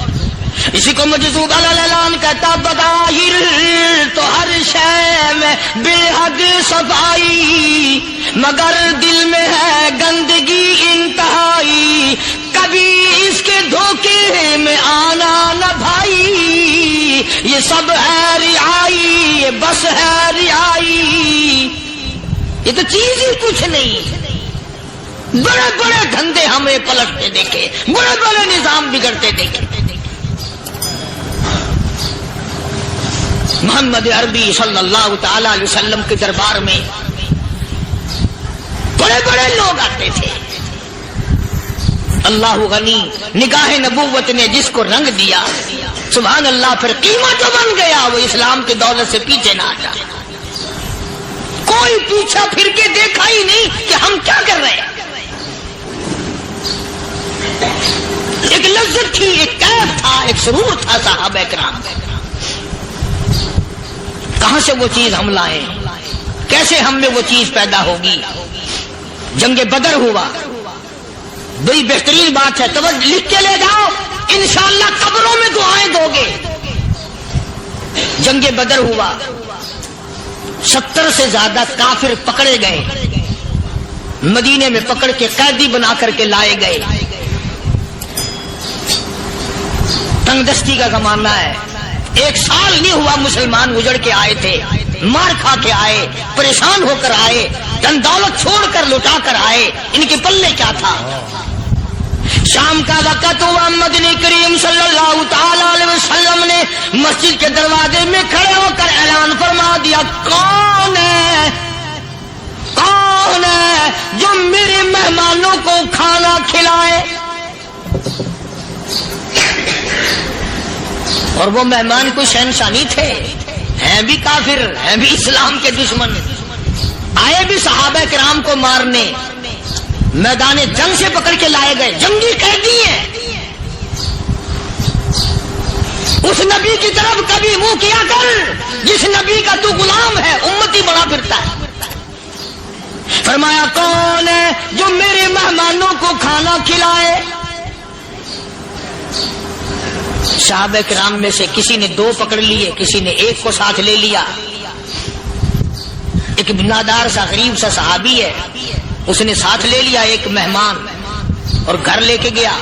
اسی کو مجذوب الالان کہتا بظاہر تو ہر شے میں بے حد صفائی, مگر دل میں ہے گندگی انتہائی. کبھی اس کے دھوکے میں آنا نہ بھائی, یہ سب ہے رعائی, یہ بس ہے رعائی. یہ تو چیز ہی کچھ نہیں. بڑے بڑے دھندے ہمیں پلٹتے دیکھے, بڑے بڑے نظام بگڑتے دیکھے. محمد عربی صلی اللہ تعالی علیہ وسلم کے دربار میں بڑے بڑے لوگ آتے تھے. اللہ غنی, نگاہ نبوت نے جس کو رنگ دیا سبحان اللہ, پھر قیمت جو بن گیا وہ اسلام کی دولت سے پیچھے نہ ہٹا. کوئی پیچھا پھر کے دیکھا ہی نہیں کہ ہم کیا کر رہے ہیں. ایک لذت تھی, ایک کیف تھا, ایک سرور تھا صحابہ کرام. کہاں سے وہ چیز ہم لائیں, کیسے ہم میں وہ چیز پیدا ہوگی. جنگ بدر ہوا, بڑی بہترین بات ہے, توجہ لکھ کے لے جاؤ, انشاءاللہ قبروں میں دعائیں دو گے. جنگ بدر ہوا, 70 سے زیادہ کافر پکڑے گئے, مدینے میں پکڑ کے قیدی بنا کر کے لائے گئے. تنگ دستی کا زمانہ ہے, 1 سال نہیں ہوا مسلمان اجڑ کے آئے تھے, مار کھا کے آئے, پریشان ہو کر آئے, دن دولت چھوڑ کر لٹا کر آئے. ان کے پلے کیا تھا. شام کا وقت ہوا, مدنی کریم صلی اللہ تعالی علیہ وسلم نے مسجد کے دروازے میں کھڑے ہو کر اعلان فرما دیا کون ہے, کون ہے جو میرے مہمانوں کو کھانا کھلائے. اور وہ مہمان کوئی شہنشاہ نہیں تھے, ہیں بھی کافر, ہیں بھی اسلام کے دشمن, آئے بھی صحابہ کرام کو مارنے, میدان جنگ سے پکڑ کے لائے گئے, جنگی قیدی ہیں. اس نبی کی طرف کبھی منہ کیا کر جس نبی کا تو غلام ہے, امتی بنا پھرتا ہے. فرمایا کون ہے جو میرے مہمانوں کو کھانا کھانا کھلائے. صحابہ کرام میں سے کسی نے 2 پکڑ لیے, کسی نے 1 کو ساتھ لے لیا. ایک بنادار سا غریب سا صحابی ہے, اس نے ساتھ لے لیا ایک مہمان اور گھر لے کے گیا.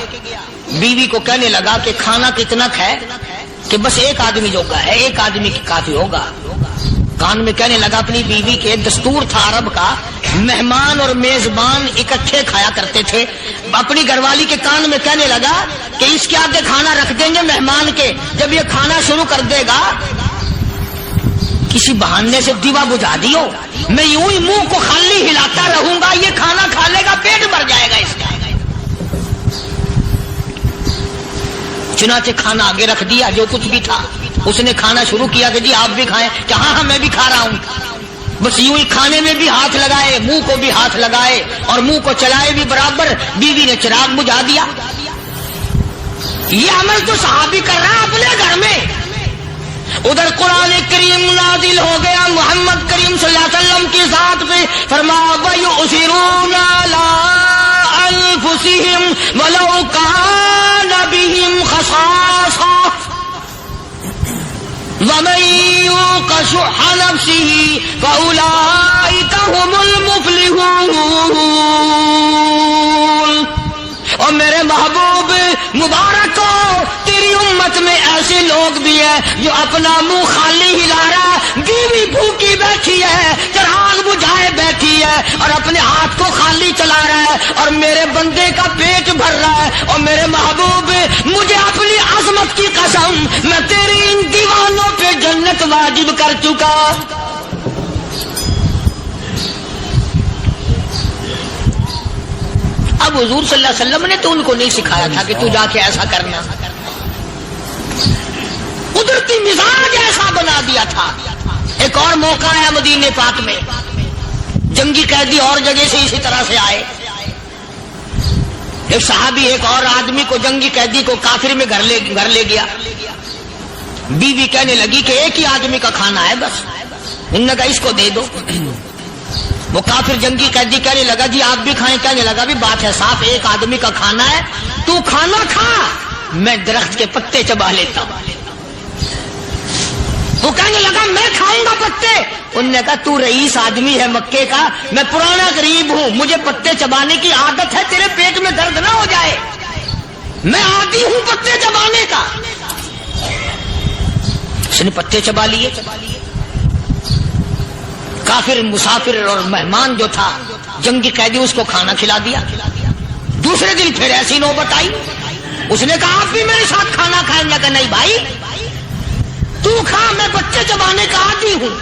بیوی کو کہنے لگا کہ کھانا کتنا ہے, کہ بس 1 آدمی جوگا ہے, 1 آدمی کی کافی ہوگا. کان میں کہنے لگا اپنی بیوی کے, دستور تھا عرب کا, مہمان اور میزبان اکٹھے کھایا کرتے تھے. اپنی گھر والی کے کان میں کہنے لگا کہ اس کے آگے کھانا رکھ دیں گے مہمان کے, جب یہ کھانا شروع کر دے گا کسی بہانے سے دیوا بجھا دیو, میں یوں ہی منہ کو خالی ہلاتا رہوں گا, یہ کھانا کھا لے گا, پیٹ بھر جائے گا اس کا. چنانچہ کھانا آگے رکھ دیا, جو کچھ بھی تھا. اس نے کھانا شروع کیا کہ جی آپ بھی کھائیں, کہ ہاں میں بھی کھا رہا ہوں. بس یوں ہی کھانے میں بھی ہاتھ لگائے, منہ کو بھی ہاتھ لگائے اور منہ کو چلائے بھی برابر. بیوی نے چراغ بجھا دیا. یہ عمل تو صحابی کر رہا ہے اپنے گھر میں. ادھر قرآن کریم نازل ہو گیا محمد کریم صلی اللہ علیہ وسلم کی ذات پہ, فرمایا وَيُؤْثِرُونَ عَلَىٰ أَنفُسِهِمْ وَلَوْ كَانَ بِهِمْ خَصَاصَةٌ وَمَن يُوقَ شُحَّ نَفْسِهِ فَأُولَٰئِكَ هُمُ الْمُفْلِحُونَ. اور میرے محبوب مبارک ہو, تیری امت میں ایسے لوگ بھی ہیں جو اپنا منہ خالی ہلا رہا ہے, بیوی بھوکی بیٹھی ہے, چراغ بجھائے بیٹھی ہے اور اپنے ہاتھ کو خالی چلا رہا ہے, اور میرے بندے کا پیٹ بھر رہا ہے. اور میرے محبوب مجھے اپنی عظمت کی قسم, میں تیری ان دیوانوں پہ جنت واجب کر چکا. اب حضور صلی اللہ علیہ وسلم نے تو ان کو نہیں سکھایا تھا کہ تو جا کے ایسا کرنا, قدرتی مزاج ایسا بنا دیا تھا. ایک اور موقع ہے مدینے پاک میں, جنگی قیدی اور جگہ سے اسی طرح سے آئے. ایک صحابی ایک اور آدمی کو, جنگی قیدی کو کافر میں گھر لے گیا. بیوی کہنے لگی کہ 1 ہی آدمی کا کھانا ہے بس. انہوں نے کہا اس کو دے دو. وہ کافر جنگی قیدی کہنے لگا جی آپ بھی کھائیں. کہنے لگا بھی بات ہے صاف, 1 آدمی کا کھانا ہے, تو کھانا کھا, میں درخت کے پتے چبا لیتا ہوں. وہ کہنے لگا میں کھاؤں گا پتے. انہوں نے کہا تو رئیس آدمی ہے مکے کا, میں پرانا غریب ہوں, مجھے پتے چبانے کی عادت ہے, تیرے پیٹ میں درد نہ ہو جائے, میں عادی ہوں پتے چبانے کا. اس نے پتے چبا لیے. کافر مسافر اور مہمان جو تھا جنگی قیدی, اس کو کھانا کھلا دیا. دوسرے دن پھر ایسی نوبت آئی, اس نے کہا آپ بھی میرے ساتھ کھانا کھائیں گے. کہ نہیں بھائی تو کھا, میں بچے چبانے کا عادی ہوں.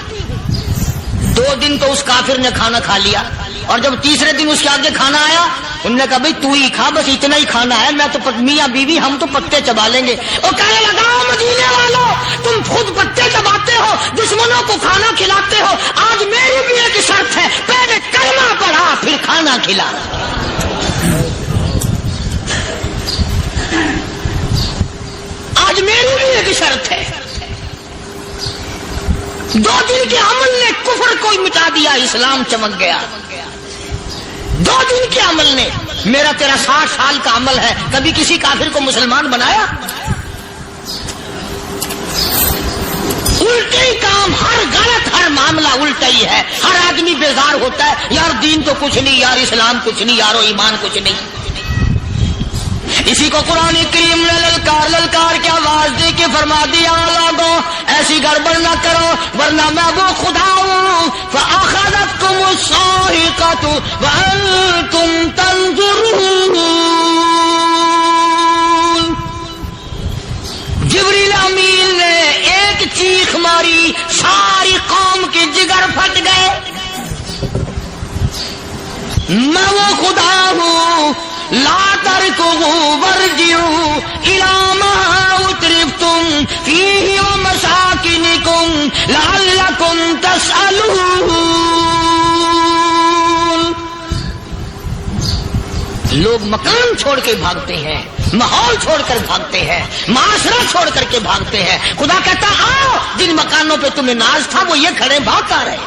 2 دن تو اس کافر نے کھانا کھا لیا, اور جب تیسرے دن اس کے آگے کھانا آیا, انہوں نے کہا بھائی تو ہی کھا, بس اتنا ہی کھانا ہے, میں تو میاں بیوی ہم تو پتے چبا لیں گے. اور کہنے لگا مدینے والوں, تم خود پتے چباتے ہو, دشمنوں کو کھانا کھلاتے ہو, آج میری بھی ایک شرط ہے, پہلے کلمہ پڑھا پھر کھانا کھلا. آج میری بھی ایک شرط ہے. 2 دن کے عمل نے کفر کو مٹا دیا, اسلام چمک گیا. 2 دن کے عمل نے, میرا تیرا 60 سال کا عمل ہے, کبھی کسی کافر کو مسلمان بنایا؟ الٹے ہی کام, ہر غلط, ہر معاملہ الٹا ہی ہے. ہر آدمی بیزار ہوتا ہے, یار دین تو کچھ نہیں, یار اسلام کچھ نہیں, یارو ایمان کچھ نہیں. اسی کو قرآن کریم نے للکار کے آواز دے کے فرما دیا لوگوں ایسی گڑبڑ نہ کرو ورنہ میں وہ خدا ہوں. فَأَخَذَتْكُمُ الصَّاعِقَةُ وَأَنْتُمْ تَنْظُرُونَ. جبریل امین نے ایک چیخ ماری, ساری قوم کے جگر پھٹ گئے. میں وہ خدا ہوں, لا تركضوا وارجعوا إلى ما أترفتم فيه ومساكنكم لعلكم تسألون. لوگ مکان چھوڑ کے بھاگتے ہیں, ماحول چھوڑ کر بھاگتے ہیں, معاشرہ چھوڑ کر کے بھاگتے ہیں. خدا کہتا آؤ, جن مکانوں پہ تمہیں ناز تھا وہ یہ کھڑے بھاگ آ رہے.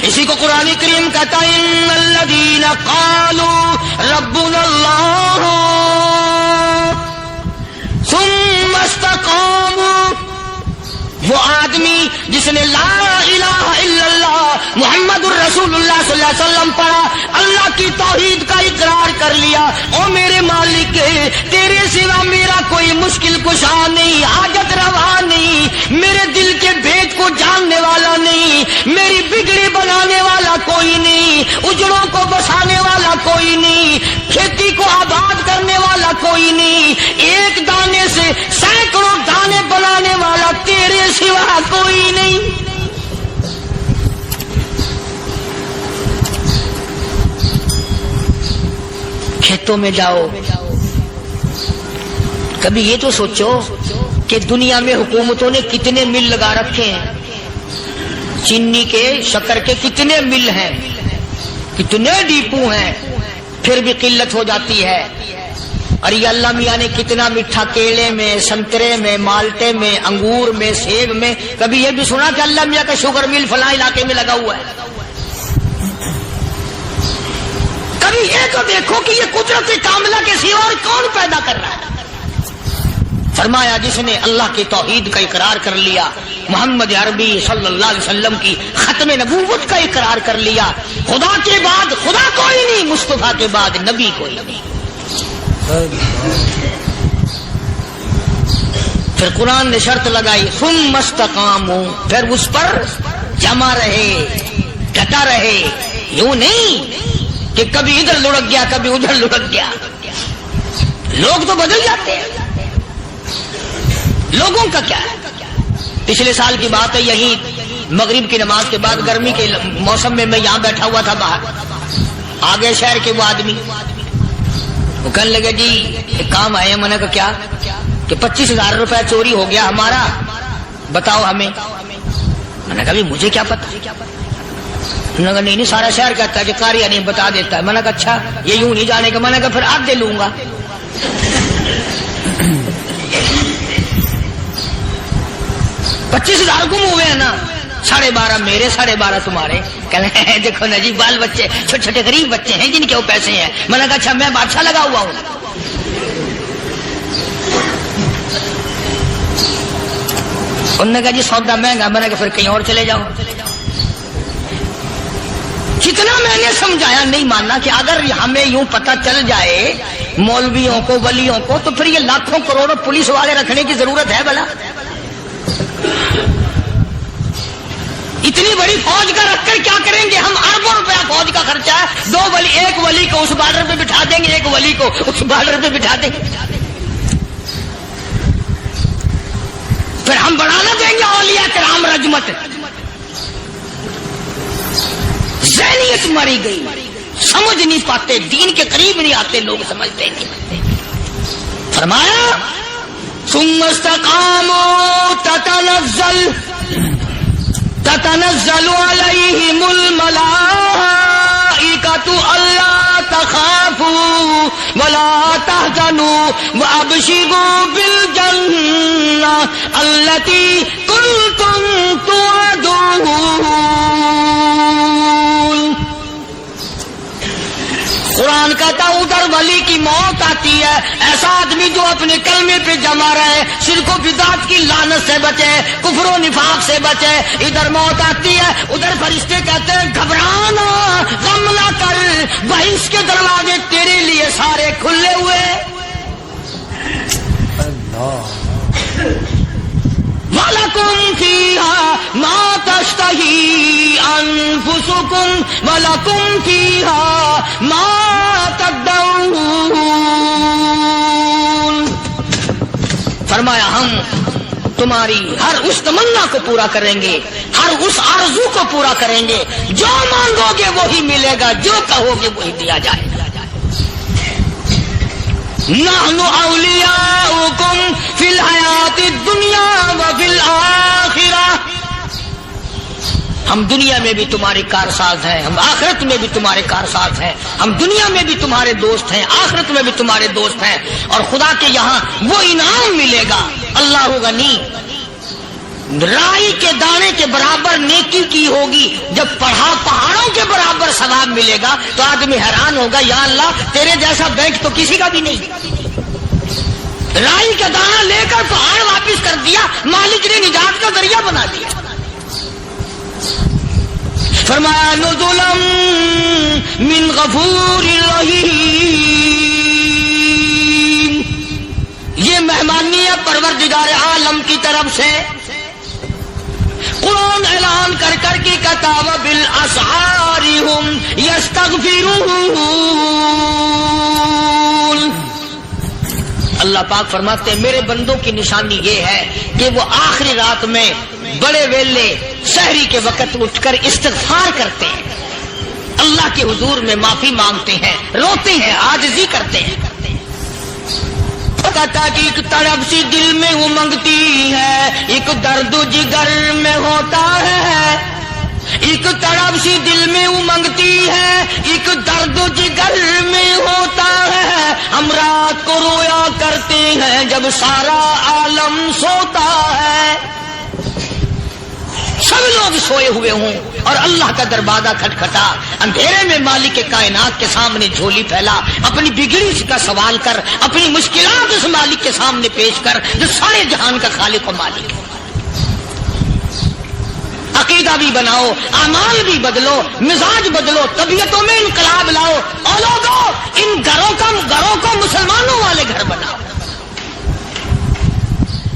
اسی کو قرآن کریم کہتا ہے ان الذین قالوا ربنا اللہ ثم استقاموا، وہ آدمی جس نے لا الہ الا اللہ محمد الرسول اللہ صلی اللہ علیہ وسلم پڑھا، اللہ کی توحید کا اقرار کر لیا، او میرے مالک تیرے سوا میرا کوئی مشکل کشا نہیں، حاجت روا نہیں، میرے دل کے بھید کو جاننے والا نہیں، میری بگڑی بنانے والا کوئی نہیں، اجڑوں کو بسانے والا کوئی نہیں، کھیتی کو آباد کرنے والا کوئی نہیں، ایک دانے سے سینکڑوں دانے بنانے والا تیرے سوا کوئی نہیں۔ کھیتوں میں جاؤ، کبھی یہ تو سوچو کہ دنیا میں حکومتوں نے کتنے مل لگا رکھے ہیں، چینی کے شکر کے کتنے مل ہیں، کتنے ڈیپو ہیں، پھر بھی قلت ہو جاتی ہے۔ اور یہ اللہ میاں نے کتنا میٹھا کیلے میں، سنترے میں، مالٹے میں، انگور میں، سیب میں، کبھی یہ بھی سنا کہ اللہ میاں کا شوگر مل فلاں علاقے میں لگا ہوا ہے؟ کبھی یہ تو دیکھو کہ یہ قدرت کاملہ کے سوا اور کون پیدا کر رہا ہے؟ فرمایا جس نے اللہ کی توحید کا اقرار کر لیا، محمد عربی صلی اللہ علیہ وسلم کی ختم نبوت کا اقرار کر لیا، خدا کے بعد خدا کوئی نہیں، مصطفیٰ کے بعد نبی کوئی نہیں۔ پھر قرآن نے شرط لگائی ثم استقاموا، پھر اس پر جمع رہے، ڈٹا رہے، یوں نہیں کہ کبھی ادھر لڑک گیا کبھی ادھر لڑک گیا۔ لوگ تو بدل جاتے ہیں، لوگوں کا کیا ہے؟ پچھلے سال کی بات ہے، یہی مغرب کی نماز کے بعد گرمی کے موسم میں میں یہاں بیٹھا ہوا تھا باہر، آگے شہر کے وہ آدمی وہ کہنے لگے جی ایک کام آئے ہیں۔ میں نے کہا کیا؟ کہ 25,000 روپے چوری ہو گیا ہمارا، بتاؤ ہمیں۔ میں نے کہا مجھے کیا پتا؟ انہوں نے کہا نہیں سارا شہر کہتا ہے کہ کاریا نہیں بتا دیتا ہے۔ میں نے کہا اچھا یہ یوں نہیں جانے کا؟ میں نے کہا پھر آدھے لوں گا۔ 25,000 گم ہوئے ہیں نا، 12.5 میرے 12.5 تمہارے۔ کہنے دیکھو نا جی بال بچے چھوٹے چھوٹے غریب بچے ہیں جن کے وہ پیسے ہیں۔ میں نے کہا اچھا میں بادشاہ لگا ہوا ہوں؟ انہوں نے کہا جی سودا مہنگا۔ میں نے کہا پھر کہیں اور چلے جاؤ۔ کتنا میں نے سمجھایا نہیں ماننا کہ اگر ہمیں یوں پتہ چل جائے مولویوں کو ولیوں کو تو پھر یہ لاکھوں کروڑوں پولیس والے رکھنے کی ضرورت ہے بھلا؟ اتنی بڑی فوج کا رکھ کر کیا کریں گے ہم؟ اربوں روپیہ فوج کا خرچہ ہے، ایک ولی کو اس بارڈر پہ بٹھا دیں گے، ایک ولی کو اس بارڈر پہ بٹھا دیں گے، پھر ہم بڑھانا دیں گے اولیاء کرام رجمت۔ ذہنیت ماری گئی، سمجھ نہیں پاتے، دین کے قریب نہیں آتے لوگ، سمجھتے نہیں۔ فرمایا ثم استقاموا تتنزل علیہم الملائکۃ الا تخافوا ولا تحزنوا وابشروا بالجنہ التی کنتم توعدون۔ قرآن کہتا ادھر ولی کی موت آتی ہے، ایسا آدمی جو اپنے کلمے پہ جمع رہے، شرک و بدعت کی لعنت سے بچے، کفر و نفاق سے بچے۔ ادھر موت آتی ہے، ادھر فرشتے کہتے ہیں گھبرانا، غم نہ کر، بہشت کے دروازے تیرے لیے سارے کھلے ہوئے۔ وَلَكُمْ فِيهَا مَا تَشْتَهِي أَنفُسُكُمْ وَلَكُمْ فِيهَا مَا تَدَّعُونَ۔ فرمایا ہم تمہاری ہر اس تمنا کو پورا کریں گے، ہر اس آرزو کو پورا کریں گے، جو مانگو گے وہی ملے گا، جو کہو گے وہی دیا جائے گا۔ نحن اولیاؤکم فی الحیات الدنیا وفی الآخرہ، ہم دنیا میں بھی تمہارے کارساز ہیں، ہم آخرت میں بھی تمہارے کارساز ہیں، ہم دنیا میں بھی تمہارے دوست ہیں، آخرت میں بھی تمہارے دوست ہیں، اور خدا کے یہاں وہ انعام ملے گا۔ اللہ غنی رائی کے دانے کے برابر نیکی کی ہوگی، جب پڑھا پہاڑوں کے برابر ثواب ملے گا تو آدمی حیران ہوگا، یا اللہ تیرے جیسا بینک تو کسی کا بھی نہیں۔ رائی کا دانہ لے کر پہاڑ واپس کر دیا، مالک نے نجات کا ذریعہ بنا دیا۔ فرمایا نزلا من غفور رحیم، یہ مہمانی ہے پروردگار عالم کی طرف سے۔ قرآن اعلان کر کر کے کہتا وبالاسحار ہم یستغفرون، اللہ پاک فرماتے ہیں میرے بندوں کی نشانی یہ ہے کہ وہ آخری رات میں بڑے ویلے سحری کے وقت اٹھ کر استغفار کرتے ہیں، اللہ کے حضور میں معافی مانگتے ہیں، روتے ہیں، عاجزی کرتے ہیں۔ کہتا کہ ایک تڑپ سی دل میں امنگتی ہے، ایک درد جگر میں ہوتا ہے، ایک تڑپ سی دل میں امنگتی ہے، ایک درد جگر میں ہوتا ہے، ہم رات کو رویا کرتے ہیں جب سارا عالم سوتا ہے۔ سب لوگ سوئے ہوئے ہوں اور اللہ کا دروازہ کھٹکھٹا، اندھیرے میں مالک کائنات کے سامنے جھولی پھیلا، اپنی بگڑی کا سوال کر، اپنی مشکلات اس مالک کے سامنے پیش کر جو سارے جہان کا خالق و مالک ہے۔ عقیدہ بھی بناؤ، اعمال بھی بدلو، مزاج بدلو، طبیعتوں میں انقلاب لاؤ، اور لوگوں ان گھروں کو مسلمانوں والے گھر بناؤ۔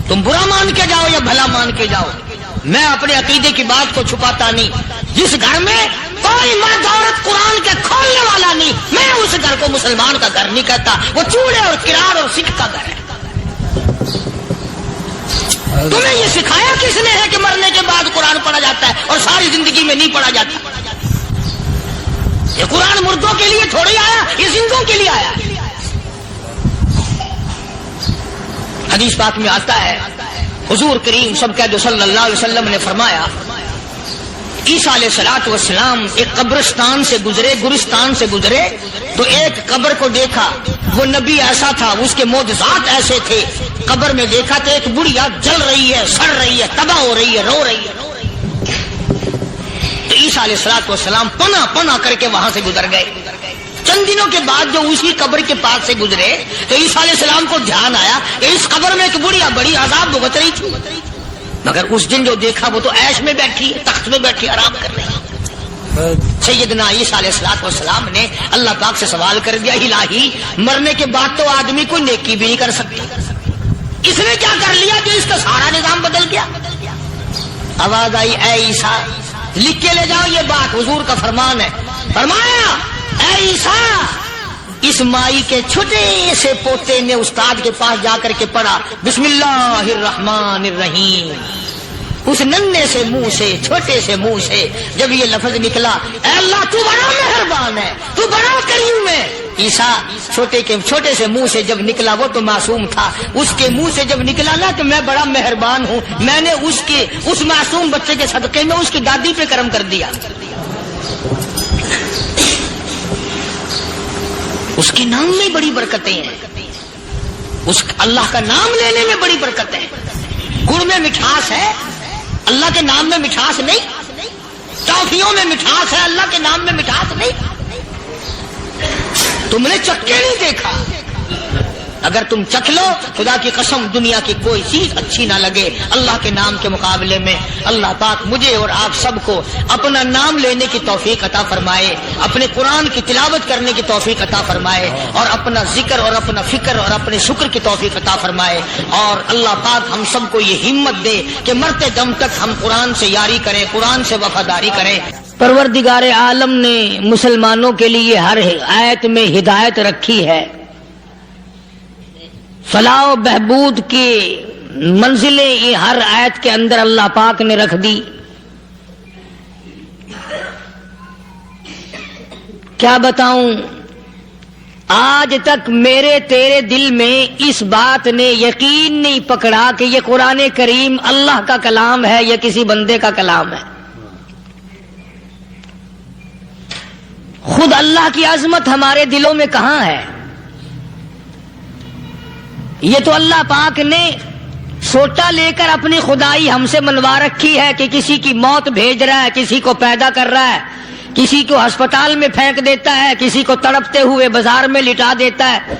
تم برا مان کے جاؤ یا بھلا مان کے جاؤ، میں اپنے عقیدے کی بات کو چھپاتا نہیں۔ جس گھر میں کوئی مرد عورت قرآن کے کھولنے والا نہیں، میں اس گھر کو مسلمان کا گھر نہیں کہتا، وہ چوڑے اور کرار اور سکھ کا گھر ہے۔ تمہیں یہ سکھایا کس نے ہے کہ مرنے کے بعد قرآن پڑھا جاتا ہے اور ساری زندگی میں نہیں پڑھا جاتا؟ یہ قرآن مردوں کے لیے تھوڑی آیا، یہ زندوں کے لیے آیا۔ حدیث پاک میں آتا ہے حضور کریم سب کہہ دو صلی اللہ علیہ وسلم نے فرمایا عیسیٰ علیہ الصلوۃ والسلام ایک قبرستان سے گزرے، گورستان سے گزرے تو ایک قبر کو دیکھا، وہ نبی ایسا تھا، اس کے معجزات ایسے تھے۔ قبر میں دیکھا تو ایک بڑھیا جل رہی ہے، سڑ رہی ہے، تباہ ہو رہی ہے، رو رہی ہے۔ تو عیسیٰ علیہ الصلوۃ والسلام پناہ پناہ کر کے وہاں سے گزر گئے۔ چند دنوں کے بعد جو اسی قبر کے پاس سے گزرے تو عیسیٰ علیہ السلام کو دھیان آیا کہ اس قبر میں ایک بڑھیا بڑی عذاب بھگت رہی تھی، مگر اس دن جو دیکھا وہ تو عیش میں بیٹھی ہے، تخت میں بیٹھی آرام کر رہی ہے۔ سیدنا عیسیٰ علیہ الصلوۃ والسلام نے اللہ پاک سے سوال کر دیا، الہی مرنے کے بعد تو آدمی کوئی نیکی بھی نہیں کر سکتا، اس نے کیا کر لیا کہ اس کا سارا نظام بدل گیا؟ آواز آئی اے عیسیٰ لکھ کے لے جاؤ یہ بات، حضور کا فرمان ہے۔ فرمایا اے عیسیٰ، اس مائی کے چھوٹے سے پوتے نے استاد کے پاس جا کر کے پڑھا بسم اللہ الرحمن الرحیم، اس ننھے سے منہ سے، چھوٹے سے منہ سے جب یہ لفظ نکلا اے اللہ تو بڑا مہربان ہے، تو بڑا کریم ہے۔ عیسیٰ چھوٹے سے منہ سے جب نکلا، وہ تو معصوم تھا، اس کے منہ سے جب نکلا نا کہ میں بڑا مہربان ہوں، میں نے اس معصوم بچے کے صدقے میں اس کی دادی پہ کرم کر دیا۔ اس کے نام میں بڑی برکتیں ہیں، اس اللہ کا نام لینے میں بڑی برکت ہے۔ گڑ میں مٹھاس ہے، اللہ کے نام میں مٹھاس نہیں۔ ٹافیوں میں مٹھاس ہے، اللہ کے نام میں مٹھاس نہیں۔ تم نے چکے نہیں دیکھا، اگر تم چکھ لو خدا کی قسم دنیا کی کوئی چیز اچھی نہ لگے اللہ کے نام کے مقابلے میں۔ اللہ پاک مجھے اور آپ سب کو اپنا نام لینے کی توفیق عطا فرمائے، اپنے قرآن کی تلاوت کرنے کی توفیق عطا فرمائے، اور اپنا ذکر اور اپنا فکر اور اپنے شکر کی توفیق عطا فرمائے، اور اللہ پاک ہم سب کو یہ ہمت دے کہ مرتے دم تک ہم قرآن سے یاری کریں، قرآن سے وفاداری کریں۔ پروردگار عالم نے مسلمانوں کے لیے ہر آیت میں ہدایت رکھی ہے، فلاح و بہبود کی منزلیں یہ ہر آیت کے اندر اللہ پاک نے رکھ دی۔ کیا بتاؤں، آج تک میرے تیرے دل میں اس بات نے یقین نہیں پکڑا کہ یہ قرآن کریم اللہ کا کلام ہے یا کسی بندے کا کلام ہے۔ خود اللہ کی عظمت ہمارے دلوں میں کہاں ہے؟ یہ تو اللہ پاک نے سوٹا لے کر اپنی خدائی ہم سے منوا رکھی ہے کہ کسی کی موت بھیج رہا ہے، کسی کو پیدا کر رہا ہے، کسی کو ہسپتال میں پھینک دیتا ہے، کسی کو تڑپتے ہوئے بازار میں لٹا دیتا ہے،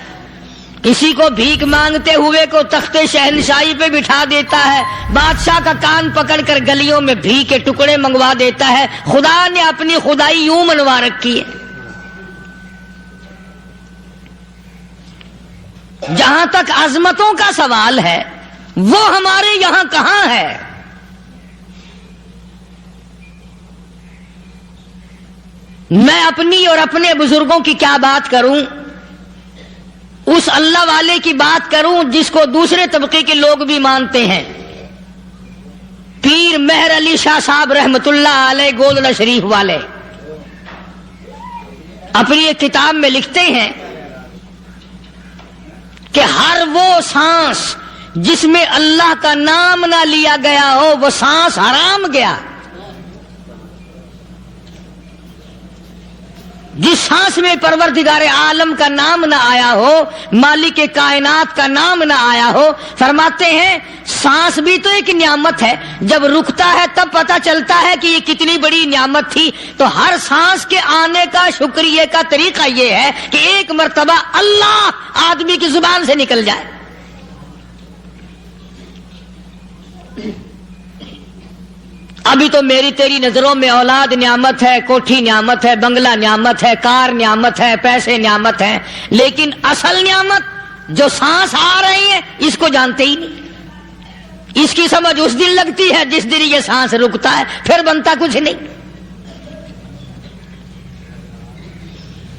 کسی کو بھیک مانگتے ہوئے کو تخت شہنشاہی پہ بٹھا دیتا ہے، بادشاہ کا کان پکڑ کر گلیوں میں بھیک کے ٹکڑے منگوا دیتا ہے۔ خدا نے اپنی خدائی یوں منوا رکھی ہے۔ جہاں تک عظمتوں کا سوال ہے وہ ہمارے یہاں کہاں ہے؟ میں اپنی اور اپنے بزرگوں کی کیا بات کروں، اس اللہ والے کی بات کروں جس کو دوسرے طبقے کے لوگ بھی مانتے ہیں۔ پیر مہر علی شاہ صاحب رحمت اللہ علیہ گولڈا شریف والے اپنی ایک کتاب میں لکھتے ہیں کہ ہر وہ سانس جس میں اللہ کا نام نہ لیا گیا ہو وہ سانس حرام گیا۔ جس سانس میں پروردگار عالم کا نام نہ آیا ہو، مالک کائنات کا نام نہ آیا ہو، فرماتے ہیں سانس بھی تو ایک نعمت ہے، جب رکتا ہے تب پتہ چلتا ہے کہ یہ کتنی بڑی نعمت تھی۔ تو ہر سانس کے آنے کا شکریہ کا طریقہ یہ ہے کہ ایک مرتبہ اللہ آدمی کی زبان سے نکل جائے۔ ابھی تو میری تیری نظروں میں اولاد نعمت ہے، کوٹھی نعمت ہے، بنگلہ نعمت ہے، کار نعمت ہے، پیسے نعمت ہیں، لیکن اصل نعمت جو سانس آ رہی ہے اس کو جانتے ہی نہیں۔ اس کی سمجھ اس دن لگتی ہے جس دن یہ سانس رکتا ہے، پھر بنتا کچھ نہیں۔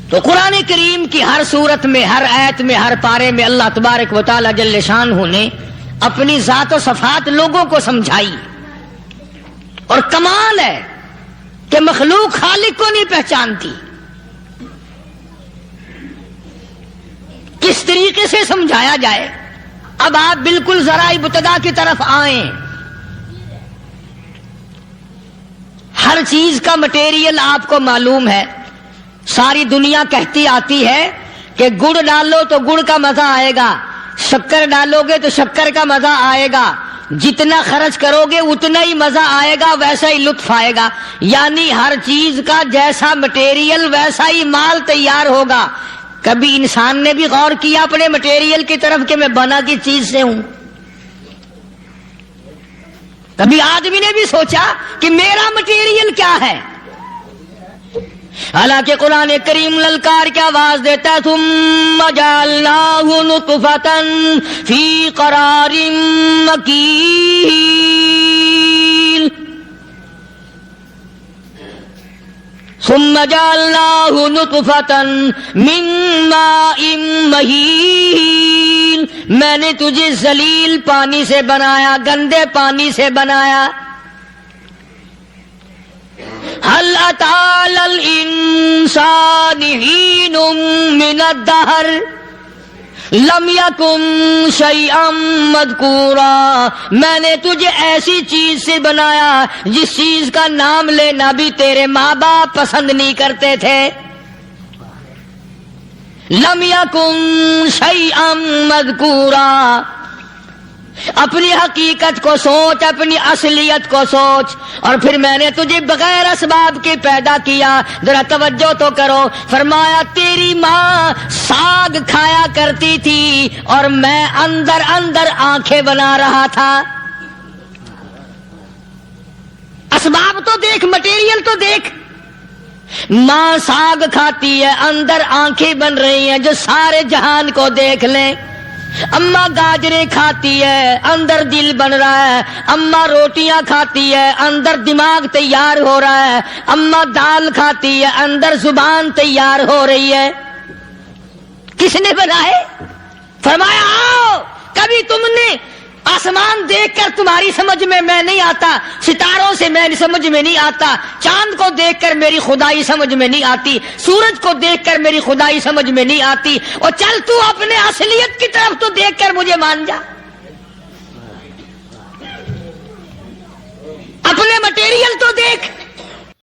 تو قرآن کریم کی ہر صورت میں، ہر آیت میں، ہر پارے میں اللہ تبارک و تعالی جل شانہ نے اپنی ذات و صفات لوگوں کو سمجھائی۔ اور کمال ہے کہ مخلوق خالق کو نہیں پہچانتی۔ کس طریقے سے سمجھایا جائے؟ اب آپ بالکل ذرا ابتدا کی طرف آئیں۔ ہر چیز کا مٹیریل آپ کو معلوم ہے۔ ساری دنیا کہتی آتی ہے کہ گڑ ڈالو تو گڑ کا مزہ آئے گا، شکر ڈالو گے تو شکر کا مزہ آئے گا، جتنا خرچ کرو گے اتنا ہی مزہ آئے گا، ویسا ہی لطف آئے گا۔ یعنی ہر چیز کا جیسا مٹیریل ویسا ہی مال تیار ہوگا۔ کبھی انسان نے بھی غور کیا اپنے مٹیریل کی طرف کہ میں بنا کس چیز سے ہوں؟ کبھی آدمی نے بھی سوچا کہ میرا مٹیریل کیا ہے؟ حالانکہ قرآن کریم للکار کی آواز دیتا ہے ثم جعلناہ نطفۃ فی قرار مکین، ثم جعلناہ نطفۃ من ماء مہین، میں نے تجھے ذلیل پانی سے بنایا، گندے پانی سے بنایا۔ هل أتى على الإنسان حين من الدهر لم يكن شيئا مذكورا، میں نے تجھے ایسی چیز سے بنایا جس چیز کا نام لینا بھی تیرے ماں باپ پسند نہیں کرتے تھے۔ لم يكن شيئا مذكورا، اپنی حقیقت کو سوچ، اپنی اصلیت کو سوچ۔ اور پھر میں نے تجھے بغیر اسباب کے پیدا کیا۔ ذرا توجہ تو کرو، فرمایا تیری ماں ساگ کھایا کرتی تھی اور میں اندر اندر آنکھیں بنا رہا تھا۔ اسباب تو دیکھ، مٹیریل تو دیکھ۔ ماں ساگ کھاتی ہے، اندر آنکھیں بن رہی ہیں جو سارے جہان کو دیکھ لیں۔ اماں گاجریں کھاتی ہے، اندر دل بن رہا ہے۔ اماں روٹیاں کھاتی ہے، اندر دماغ تیار ہو رہا ہے۔ اماں دال کھاتی ہے، اندر زبان تیار ہو رہی ہے۔ کس نے بنائے؟ فرمایا آؤ، کبھی تم نے آسمان دیکھ کر تمہاری سمجھ میں نہیں آتا، ستاروں سے میں سمجھ میں نہیں آتا، چاند کو دیکھ کر میری خدائی سمجھ میں نہیں آتی، سورج کو دیکھ کر میری خدائی سمجھ میں نہیں آتی، اور چل تو اپنے اصلیت کی طرف تو دیکھ کر مجھے مان جا۔ اپنے مٹیریل تو دیکھ۔